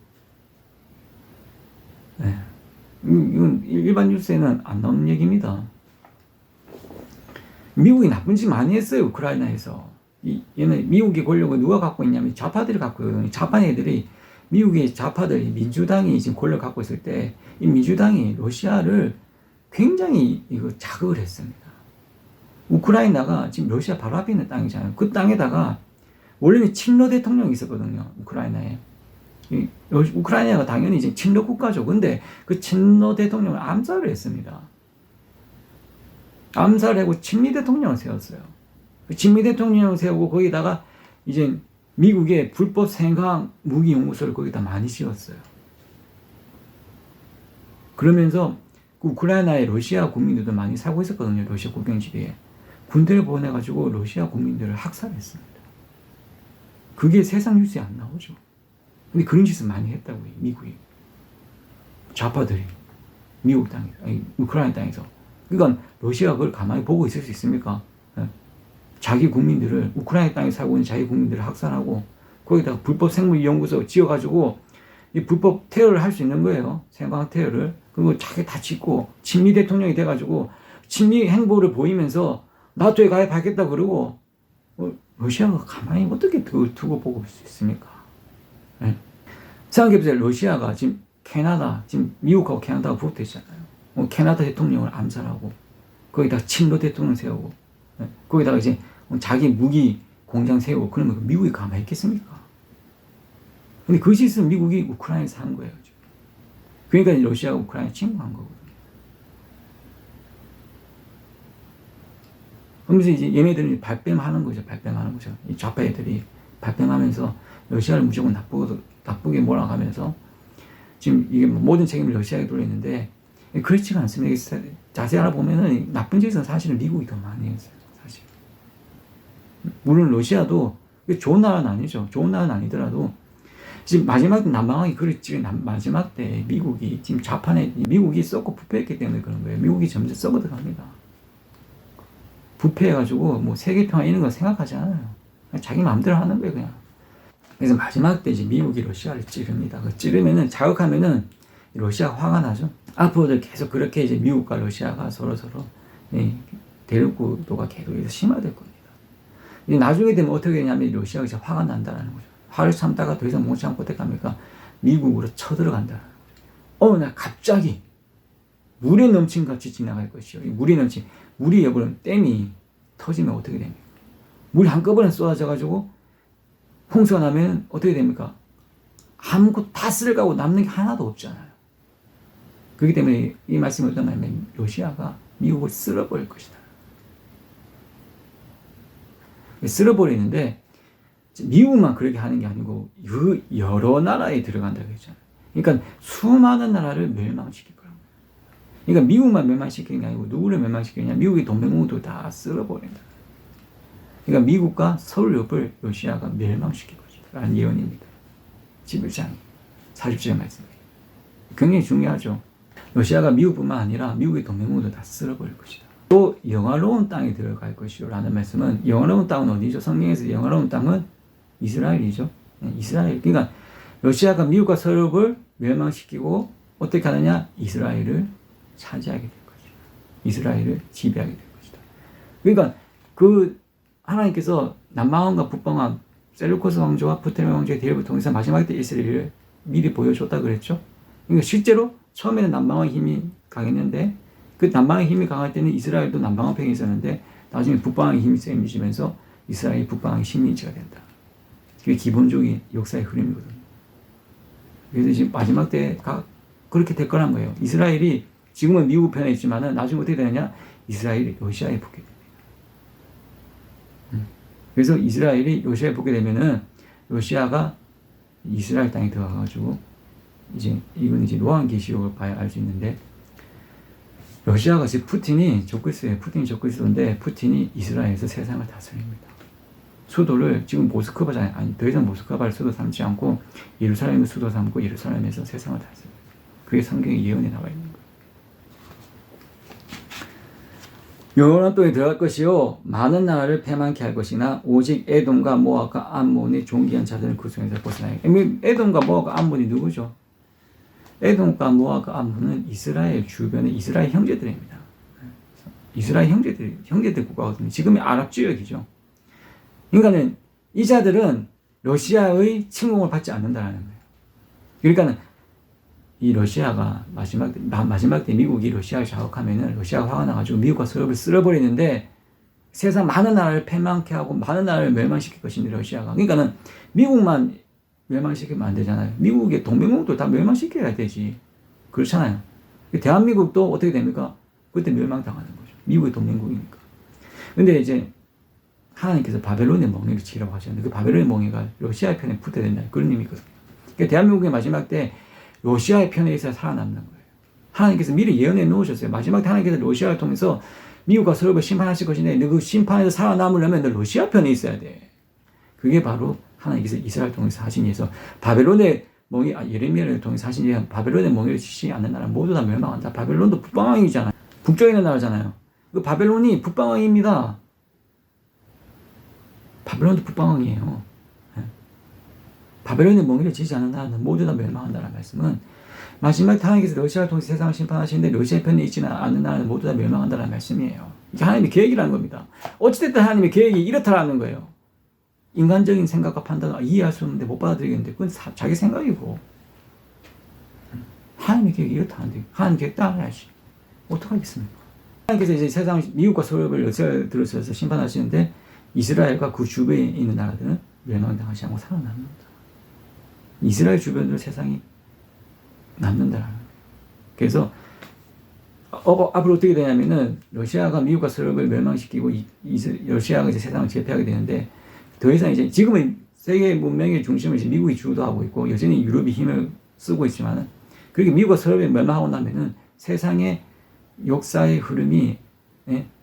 네. 이건 일반 뉴스에는 안 나오는 얘기입니다. 미국이 나쁜 짓 많이 했어요, 우크라이나에서. 얘는 미국의 권력을 누가 갖고 있냐면 좌파들이 갖고 있거든요. 좌파 애들이 미국의 좌파들, 민주당이 지금 권력을 갖고 있을 때 이 민주당이 러시아를 굉장히 자극을 했습니다. 우크라이나가 지금 러시아 바로 앞에 있는 땅이잖아요. 그 땅에다가 원래는 친러 대통령이 있었거든요. 우크라이나에. 우크라이나가 당연히 이제 친러 국가죠. 근데 그 친러 대통령을 암살을 했습니다. 암살하고 친미 대통령을 세웠어요. 그 친미 대통령을 세우고 거기다가 이제 미국의 불법 생화학 무기 연구소를 거기다 많이 지었어요. 그러면서 우크라이나의 러시아 국민들도 많이 살고 있었거든요. 러시아 국경지대에. 군대를 보내가지고 러시아 국민들을 학살했습니다. 그게 세상 뉴스에 안 나오죠. 근데 그런 짓을 많이 했다고요. 미국이. 좌파들이. 미국 땅에서. 아니, 우크라이나 땅에서. 그러니까 러시아가 그걸 가만히 보고 있을 수 있습니까? 자기 국민들을, 우크라이나 땅에 살고 있는 자기 국민들을 학살하고 거기다가 불법 생물연구소 지어가지고 이 불법 테러를 할 수 있는 거예요. 생화학 테러를. 그리고 자기 다 짓고 친미 대통령이 돼가지고 친미 행보를 보이면서 나토에 가입하겠다 그러고 러시아가 가만히 어떻게 두고 보고 있을 수 있습니까? 네. 생각해보세요. 러시아가 지금 지금 미국하고 캐나다가 붙어 있잖아요. 캐나다 대통령을 암살하고 거기다가 친러 대통령 세우고 거기다가 이제 자기 무기 공장 세우고 그러면 미국이 가만히 있겠습니까? 근데 그 짓은 미국이 우크라이나에서 한 거예요. 그러니까 러시아가 우크라이나 침공한 거거든요. 그러면서 이제 얘네들은 발뺌하는 거죠. 이 좌파 애들이 발뺌하면서 러시아를 무조건 나쁘게 몰아가면서 지금 이게 모든 책임을 러시아에 돌리는데 그렇지가 않습니다. 자세히 알아보면은 나쁜 짓은 사실은 미국이 더 많이 했어요. 사실. 물론 러시아도 좋은 나라는 아니죠. 좋은 나라는 아니더라도 지금 마지막 남방왕이 그랬지. 마지막 때 미국이 지금 좌판에 미국이 썩고 부패했기 때문에 그런 거예요. 미국이 점점 썩어 들어갑니다. 부패해가지고 뭐 세계 평화 이런 거 생각하지 않아요. 자기 마음대로 하는 거예요, 그냥. 그래서 마지막 때 이제 미국이 러시아를 찌릅니다. 찌르면은 자극하면은 러시아가 화가 나죠. 앞으로도 계속 그렇게 이제 미국과 러시아가 서로 대립 구도가 계속 심화될 겁니다. 이제 나중에 되면 어떻게 되냐면 러시아가 이제 화가 난다는 거죠. 화를 참다가 더 이상 못 참고 어떻게 합니까? 미국으로 쳐들어간다는 거죠. 나 갑자기 물에 넘친 같이 지나갈 것이요. 물이 넘친, 물이 여러분 댐이 터지면 어떻게 됩니까? 물이 한꺼번에 쏟아져가지고 홍수가 나면 어떻게 됩니까? 아무것도 다 쓸어가고 남는 게 하나도 없잖아요. 그렇기 때문에 이 말씀이 어떤 말이냐면 러시아가 미국을 쓸어버릴 것이다. 쓸어버리는데 미국만 그렇게 하는 게 아니고 여러 나라에 들어간다고 했잖아요. 그러니까 수많은 나라를 멸망시킬 거라고. 그러니까 미국만 멸망시키는 게 아니고 누구를 멸망시키느냐? 미국의 동맹국도 다 쓸어버린다. 그러니까 미국과 서울협을 러시아가 멸망시킬 것이다 라는 예언입니다. 11장 40절 말씀이에요. 굉장히 중요하죠. 러시아가 미국뿐만 아니라 미국의 동맹국도 다 쓸어버릴 것이다. 또 영화로운 땅에 들어갈 것이요 라는 말씀은, 영화로운 땅은 어디죠? 성경에서 영화로운 땅은 이스라엘이죠. 이스라엘. 그러니까 러시아가 미국과 서울을 멸망시키고 어떻게 하느냐? 이스라엘을 차지하게 될 것이다. 이스라엘을 지배하게 될 것이다. 그러니까 그 하나님께서 남방왕과 북방왕, 셀루코스 왕조와 프토레미 왕조의 대립을 통해서 마지막 때 이스라엘을 미리 보여줬다 그랬죠. 그러니까 실제로 처음에는 남방왕의 힘이 강했는데 그 남방의 힘이 강할 때는 이스라엘도 남방왕 편에 있었는데 나중에 북방왕의 힘이 세지면서 이스라엘이 북방왕의 식민지가 된다. 그게 기본적인 역사의 흐름이거든요. 그래서 지금 마지막 때가 그렇게 될 거란 거예요. 이스라엘이 지금은 미국 편에 있지만은 나중에 어떻게 되느냐? 이스라엘이 러시아에 붙게 됩니다. 그래서 이스라엘이 러시아에 붙게 되면은 러시아가 이스라엘 땅에 들어가가지고 이제 이건 이제 요한계시록을 봐야 알 수 있는데 러시아가 지금 푸틴이 적그리스도예요. 푸틴이 적그리스도인데 푸틴이 이스라엘에서 세상을 다스립니다. 수도를 지금 모스크바잖아요. 아니 더 이상 모스크바를 수도 삼지 않고 예루살렘을 수도 삼고 예루살렘에서 세상을 다스립니다. 그게 성경의 예언에 나와 있는 거예요. 영원한 땅에 들어갈 것이요 많은 나라를 패망케 할 것이나 오직 에돔과 모압과 암몬의 존귀한 자들은 그 속에서 벗어나요. 에돔과 모압과 암몬이 누구죠? 에돔과 모압과 암몬은 이스라엘 주변의 이스라엘 형제들입니다. 이스라엘 형제들 국가거든요. 지금의 아랍 지역이죠. 그러니까는 이 자들은 러시아의 침공을 받지 않는다라는 거예요. 그러니까는 이 러시아가 마지막 때 미국이 러시아를 자극하면은 러시아가 화가 나가지고 미국과 서울을 쓸어버리는데 세상 많은 나라를 패망케 하고 많은 나라를 멸망시킬 것인데 러시아가. 그러니까는 미국만 멸망시키면 안 되잖아요. 미국의 동맹국도 다 멸망시켜야 되지. 그렇잖아요. 대한민국도 어떻게 됩니까? 그때 멸망당하는 거죠. 미국의 동맹국이니까. 근데 이제 하나님께서 바벨론의 멍에를 치라고 하셨는데 그 바벨론의 멍에가 러시아 편에 붙어야 된다. 그런 의미거든요. 그러니까 대한민국의 마지막 때 러시아의 편에 있어야 살아남는 거예요. 하나님께서 미리 예언해 놓으셨어요. 마지막 때 하나님께서 러시아를 통해서 미국과 서울을 심판하실 것인데 너 그 심판에서 살아남으려면 너 러시아 편에 있어야 돼. 그게 바로 하나님께서 이스라엘 통해서 하신 예서 바벨론의 멍에 예레미야를 통해서 하신 예 바벨론의 멍에를 치지 않는 나라 모두 다 멸망한다. 바벨론도 북방왕이잖아요. 북쪽에 있는 나라잖아요. 그 바벨론이 북방왕입니다. 바벨론도 북방왕이에요. 바벨론의 멍에를 치지 않는 나라는 모두 다 멸망한다는 말씀은 마지막 하나님께서 러시아를 통해서 세상을 심판하시는데 러시아 편에 있지는 않는 나라는 모두 다 멸망한다는 말씀이에요. 이게 하나님의 계획이라는 겁니다. 어찌됐든 하나님의 계획이 이렇다라는 거예요. 인간적인 생각과 판단을 이해할 수 없는데 못 받아들이겠는데 그건 자기 생각이고 하나님의 계획이 이렇다는데 하나님 계획 따라야지. 어떡하겠습니까? 하나님께서 이제 세상 미국과 서울을 러시아를 들어서서 심판하시는데 이스라엘과 그 주변에 있는 나라들은 멸망당하지 않고 살아남는다. 이스라엘 주변으로 세상이 남는다라는 거예요. 그래서 앞으로 어떻게 되냐면은 러시아가 미국과 서울을 멸망시키고 러시아가 이제 세상을 제패하게 되는데 더 이상 이제 지금은 세계 문명의 중심을 이제 미국이 주도하고 있고 여전히 유럽이 힘을 쓰고 있지만은 그렇게 미국과 서울이 멸망하고 나면은 세상의 역사의 흐름이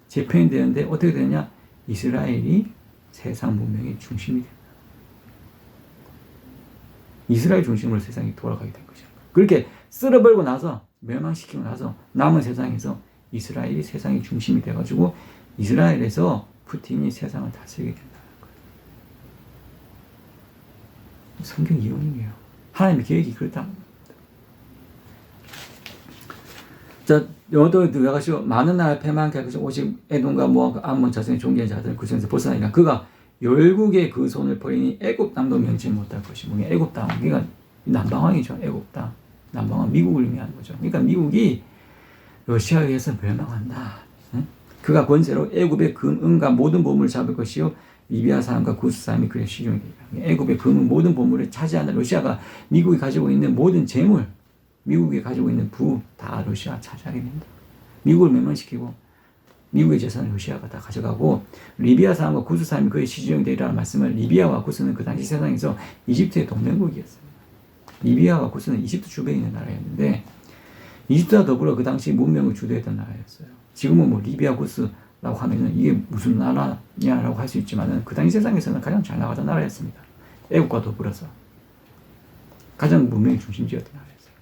재편되는데 어떻게 되느냐? 이스라엘이 세상 문명의 중심이 된다. 이스라엘 중심으로 세상이 돌아가게 된 것이다. 그렇게 쓸어버리고 나서 멸망시키고 나서 남은 세상에서 이스라엘이 세상의 중심이 돼가지고 이스라엘에서 푸틴이 세상을 다스리게 된다는 거예요. 성경 예언이에요. 하나님의 계획이 그렇다는 겁니다. 자, 영어도 들어가시고 많은 나라를 패망케 할 것이고 오직 에돔과 모압과 암몬 자손의 존귀한 자들은 그 손에서 벗어나니라. 그가 열국의 그 손을 버리니 애굽 땅도 면치 못할 것이고 애굽 땅 그러니까 남방왕이죠. 애굽 땅 남방왕 미국을 의미하는 거죠. 그러니까 미국이 러시아에 의해서 멸망한다. 그가 권세로 애굽의 금, 은과 모든 보물을 잡을 것이요 리비아 사람과 구스 사람이 그의 시종이 되리라. 애굽의 금은 모든 보물을 차지하는 러시아가 미국이 가지고 있는 모든 재물, 미국이 가지고 있는 부 다 러시아가 차지하게 된다. 미국을 멸망시키고 미국의 재산을 러시아가 다 가져가고 리비아 사람과 구스 사람이 그의 시종이 되리라는 말씀을 리비아와 구스는 그 당시 세상에서 이집트의 동맹국이었어요. 리비아와 구스는 이집트 주변에 있는 나라였는데 이집트와 더불어 그 당시 문명을 주도했던 나라였어요. 지금은 뭐 리비아 구스라고 하면은 이게 무슨 나라냐라고 할 수 있지만은 그 당시 세상에서는 가장 잘 나가던 나라였습니다. 애국과 더불어서 가장 문명의 중심지였던 나라였어요.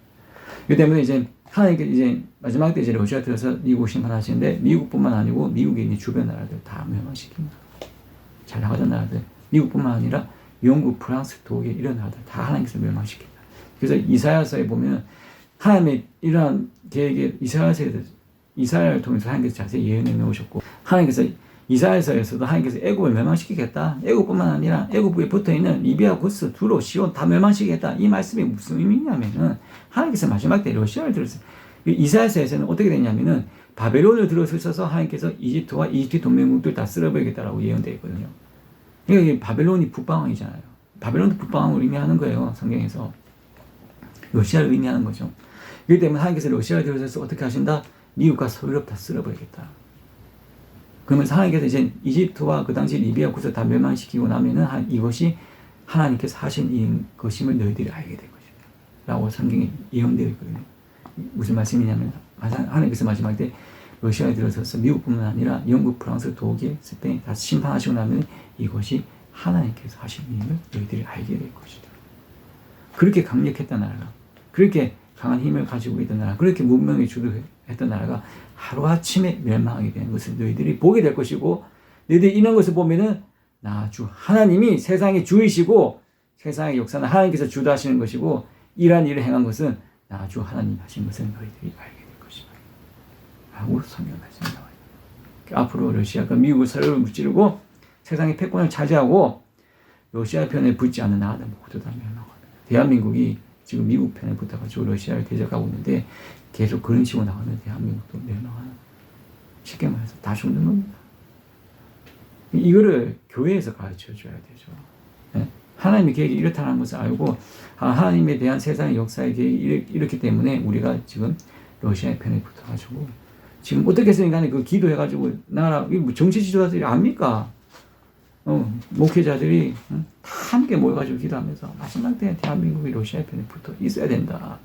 이 때문에 이제 하나님께 이제 마지막 때 이제 러시아 들어서 미국 심판하시는데 미국뿐만 아니고 미국에 있는 주변 나라들 다 멸망시킵니다. 잘 나가던 나라들 미국뿐만 아니라 영국, 프랑스, 독일 이런 나라들 다 하나님께서 멸망시킵니다. 그래서 이사야서에 보면 하나님의 이러한 계획에 이사야를 통해서 하나님께서 자세히 예언해 놓으셨고 하나님께서 이사야서에서도 하나님께서 애굽을 멸망시키겠다. 애굽뿐만 아니라 애굽에 붙어있는 리비아, 구스, 두로, 시온 다 멸망시키겠다. 이 말씀이 무슨 의미냐면은 하나님께서 마지막 때 러시아를 들었어요. 이사야서에서는 어떻게 되냐면은 바벨론을 들어서셔서 하나님께서 이집트와 이집트 동맹국들 다 쓸어버리겠다라고 예언되어 있거든요. 그러니까 바벨론이 북방왕이잖아요. 바벨론도 북방왕을 의미하는 거예요. 성경에서. 러시아를 의미하는 거죠. 그렇기 때문에 하나님께서 러시아를 들어서서 어떻게 하신다? 미국과 서유럽 다 쓸어버리겠다. 그러면서 하나님께서 이제 이집트와 그 당시 리비아 구스 다 멸망시키고 나면은 이것이 하나님께서 하신 것임을 너희들이 알게 될 것이다. 라고 성경에 예언되어 있거든요. 무슨 말씀이냐면 하나님께서 마지막 때 러시아에 들어서서 미국뿐만 아니라 영국, 프랑스, 독일, 스페인 다 심판하시고 나면 이것이 하나님께서 하신 일을 너희들이 알게 될 것이다. 그렇게 강력했던 나라가, 그렇게 강한 힘을 가지고 있던 나라, 그렇게 문명에 주도했던 나라가 하루아침에 멸망하게 되는 것을 너희들이 보게 될 것이고, 너희들이 이런 것을 보면은 나 주 하나님이 세상의 주이시고 세상의 역사는 하나님께서 주도하시는 것이고 이러한 일을 행한 것은 나 주 하나님 하신 것을 너희들이 알게 될 것이다. 라고 성경 말씀이 나와요. 앞으로 러시아가 미국을 서로를 무찌르고 세상의 패권을 차지하고 러시아 편에 붙지 않는 나라들 모두 다 멸망합니다. 대한민국이 지금 미국 편에 붙어가지고 러시아를 대적하고 있는데 계속 그런 식으로 나가면 대한민국도 멸망하는, 쉽게 말해서 다 죽는 겁니다. 이거를 교회에서 가르쳐 줘야 되죠. 네? 하나님의 계획이 이렇다는 것을 알고 하나님에 대한 세상의 역사의 계획이 이렇기 때문에 우리가 지금 러시아의 편에 붙어가지고 지금 어떻게 해서든 간에 그 기도해가지고 나라 정치 지도자들이 압니까? 목회자들이 다 함께 모여가지고 기도하면서 마지막 때 대한민국이 러시아 편에 붙어 있어야 된다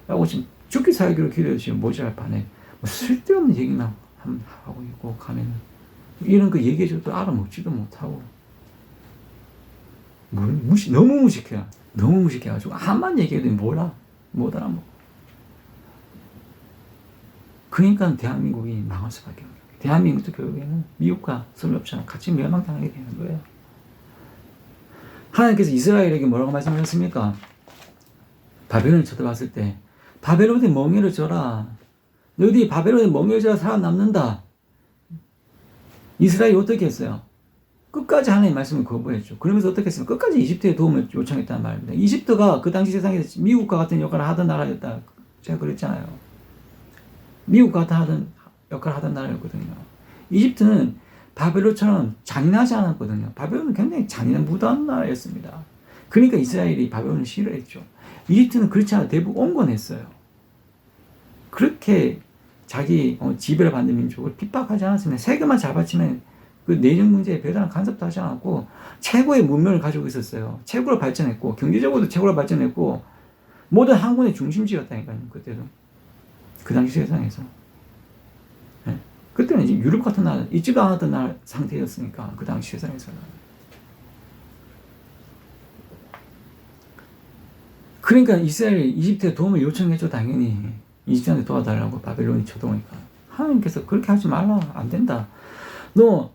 라고 지금 죽기 살기로 기도해서 지금 모자랄 판에 뭐 쓸데없는 얘기만 하고 있고 가면은 이런 거 얘기해줘도 알아먹지도 못하고 너무 무식해. 너무 무식해가지고 한만 얘기해도 몰라. 못 알아먹어. 그러니까 대한민국이 망할 수밖에 없어요. 대한민국도 결국에는 미국과 서유럽처럼 같이 멸망당하게 되는 거예요. 하나님께서 이스라엘에게 뭐라고 말씀하셨습니까? 바벨론을 쳐들어갔을 때 바벨론의 멍에를 져라. 너희들이 바벨론의 멍에를 져라 살아남는다. 이스라엘이 어떻게 했어요? 끝까지 하나님의 말씀을 거부했죠. 그러면서 어떻게 했어요? 끝까지 이집트의 도움을 요청했다는 말입니다. 이집트가 그 당시 세상에서 미국과 같은 역할을 하던 나라였다. 제가 그랬잖아요. 미국과 같은 역할을 하던 나라였거든요. 이집트는 바벨론처럼 잔인하지 않았거든요. 바벨론은 굉장히 잔인한 무도한 나라였습니다. 그러니까 이스라엘이 바벨론을 싫어했죠. 이집트는 그렇지 않아 대부분 온건했어요. 그렇게 자기 지배를 받는 민족을 핍박하지 않았으면 세금만 잘 바치면 그 내정 문제에 별다른 간섭도 하지 않았고 최고의 문명을 가지고 있었어요. 최고로 발전했고 경제적으로도 최고로 발전했고 모든 항구의 중심지였다니까요. 그때도 그 당시 세상에서. 네? 그때는 이제 유럽 같은 나라 있지도 않았던 나라 상태였으니까 그 당시 세상에서는. 그러니까 이스라엘이 이집트에 도움을 요청했죠. 당연히 이집트한테 도와달라고 바벨론이 쳐들어오니까 하나님께서 그렇게 하지 말라. 안 된다. 너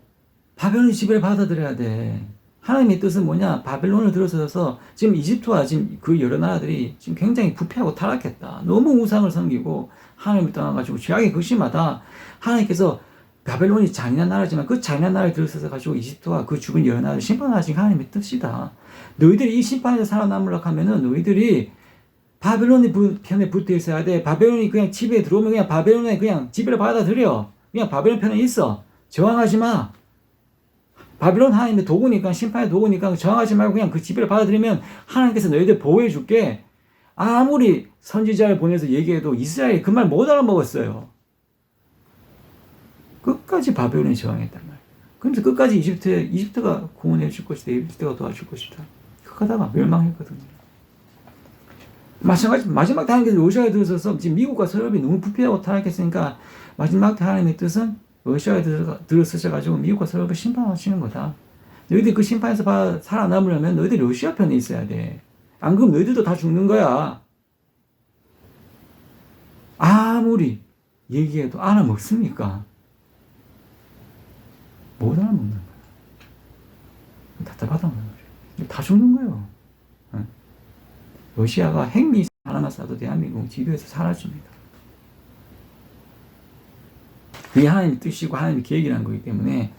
바벨론의 지배를 받아들여야 돼. 하나님의 뜻은 뭐냐? 바벨론을 들어서서 지금 이집트와 지금 그 여러 나라들이 지금 굉장히 부패하고 타락했다. 너무 우상을 섬기고 하나님을 떠나가지고 죄악에 극심하다. 하나님께서 바벨론이 잔인한 나라지만 그 잔인한 나라를 들어서서 가지고 이집트와 그 주변 여러 나라를 심판하신 하나님의 뜻이다. 너희들이 이 심판에서 살아남으려고 하면은 너희들이 바벨론의 편에 붙어 있어야 돼. 바벨론이 그냥 집에 들어오면 그냥 바벨론에 그냥 지배를 받아들여. 그냥 바벨론 편에 있어. 저항하지 마. 바벨론 하나님의 도구니까, 심판의 도구니까 저항하지 말고 그냥 그 지배를 받아들이면 하나님께서 너희들 보호해 줄게. 아무리 선지자를 보내서 얘기해도 이스라엘이 그 말 못 알아먹었어요. 끝까지 바벨론에 저항했단 말이에요. 그러면서 끝까지 이집트가 구원해 줄 것이다. 이집트가 도와줄 것이다. 그러다가 멸망했거든요. 마찬가지, 마지막 때 하나님께서 러시아에 들어서서 지금 미국과 서럽이 너무 부패하고 타락했으니까 마지막 때 하나님의 뜻은 러시아에 들어서셔가지고 미국과 서럽을 심판하시는 거다. 너희들 그 심판에서 살아남으려면 너희들 러시아 편에 있어야 돼. 안 그러면 너희들도 다 죽는 거야. 아무리 얘기해도 알아먹습니까? 못 알아먹는 거야. 답답하다는 거예요. 다 죽는 거예요. 러시아가 핵미사일 하나만 쏴도 대한민국 지도에서 사라집니다. 그게 하나님의 뜻이고 하나님의 계획이라는 거기 때문에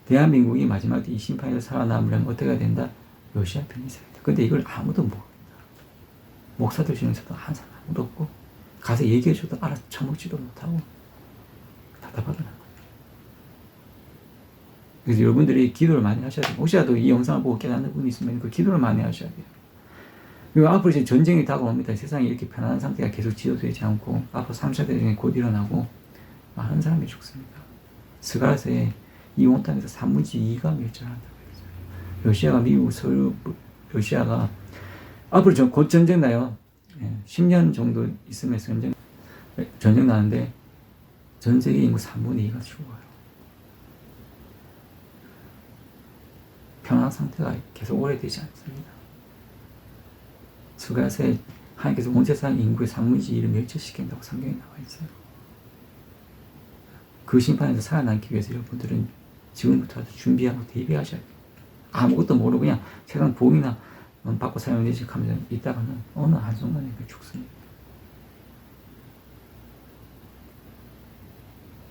대한민국이 마지막 때 이 심판에서 살아남으려면 어떻게 해야 된다? 러시아 편에 있어야 된다. 근데 이걸 아무도 모른다. 목사들 중에서도 한 사람 아무도 없고 가서 얘기해줘도 알아쳐먹지도 못하고 답답하더라고요. 그래서 여러분들이 기도를 많이 하셔야 돼요. 혹시라도 이 영상을 보고 깨닫는 분이 있으면 그 기도를 많이 하셔야 돼요. 그리고 앞으로 이제 전쟁이 다가옵니다. 세상이 이렇게 편안한 상태가 계속 지속되지 않고 앞으로 3차 대전이 곧 일어나고 많은 사람이 죽습니다. 스가랴서에 이 온 땅에서 3분의 2가 멸절한다고 했어요. 러시아가 러시아가 앞으로 곧 전쟁 나요. 10년 정도 있으면 전쟁 나는데 전 세계 인구 3분의 2가 죽어요. 평안 상태가 계속 오래되지 않습니다. 스가랴서에 하나님께서 온 세상 인구의 3분의 2를 멸절시킨다고 성경에 나와 있어요. 그 심판에서 살아남기 위해서 여러분들은 지금부터 준비하고 대비하셔야 돼요. 아무것도 모르고 그냥 세상 복이나 받고 살면 하면서 있다가는 어느 한순간에 죽습니다.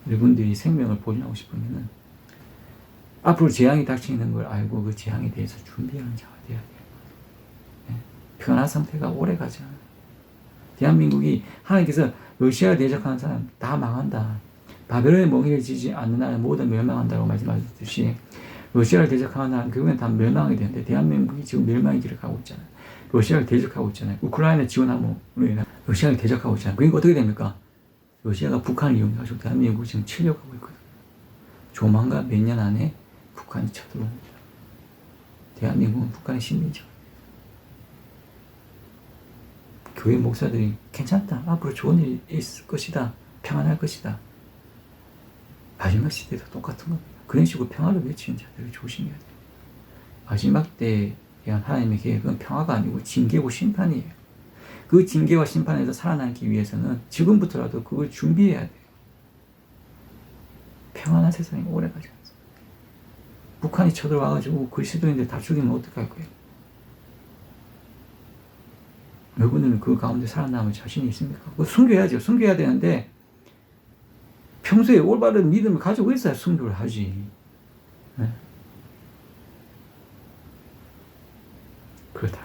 여러분들이 생명을 보존하고 싶으면은 앞으로 재앙이 닥치는 걸 알고 그 재앙에 대해서 준비하는 자가 돼야 돼요. 평안한 상태가 오래 가지 않아요. 대한민국이 하나님께서 러시아에 대적하는 사람 다 망한다. 바벨론의 멍에를 지지 않는 나라 모두 멸망한다고 말씀하셨듯이 러시아를 대적하는 나라는 결국엔 다 멸망하게 되는데 대한민국이 지금 멸망의 길을 가고 있잖아요. 러시아를 대적하고 있잖아요. 우크라이나 지원함으로 인해 러시아를 대적하고 있잖아요. 그러니까 어떻게 됩니까? 러시아가 북한을 이용해가지고 대한민국을 지금 치려고 하고 있거든요. 조만간 몇 년 안에 북한이 쳐들어옵니다. 대한민국은 북한의 식민지가 교회 목사들이 괜찮다. 앞으로 좋은 일이 있을 것이다. 평안할 것이다. 마지막 시대도 똑같은 겁니다. 그런 식으로 평화를 외치는 자들을 조심해야 돼요. 마지막 때에 대한 하나님의 계획은 평화가 아니고 징계고 심판이에요. 그 징계와 심판에서 살아남기 위해서는 지금부터라도 그걸 준비해야 돼요. 평안한 세상이 오래 가지 않습니다. 북한이 쳐들어와가지고 그리스도인들 다 죽이면 어떡할 거예요? 여러분들은 그 가운데 살아남을 자신이 있습니까? 그거 숨겨야죠. 숨겨야 되는데 평소에 올바른 믿음을 가지고 있어야 순교를 하지. 네? 그렇다.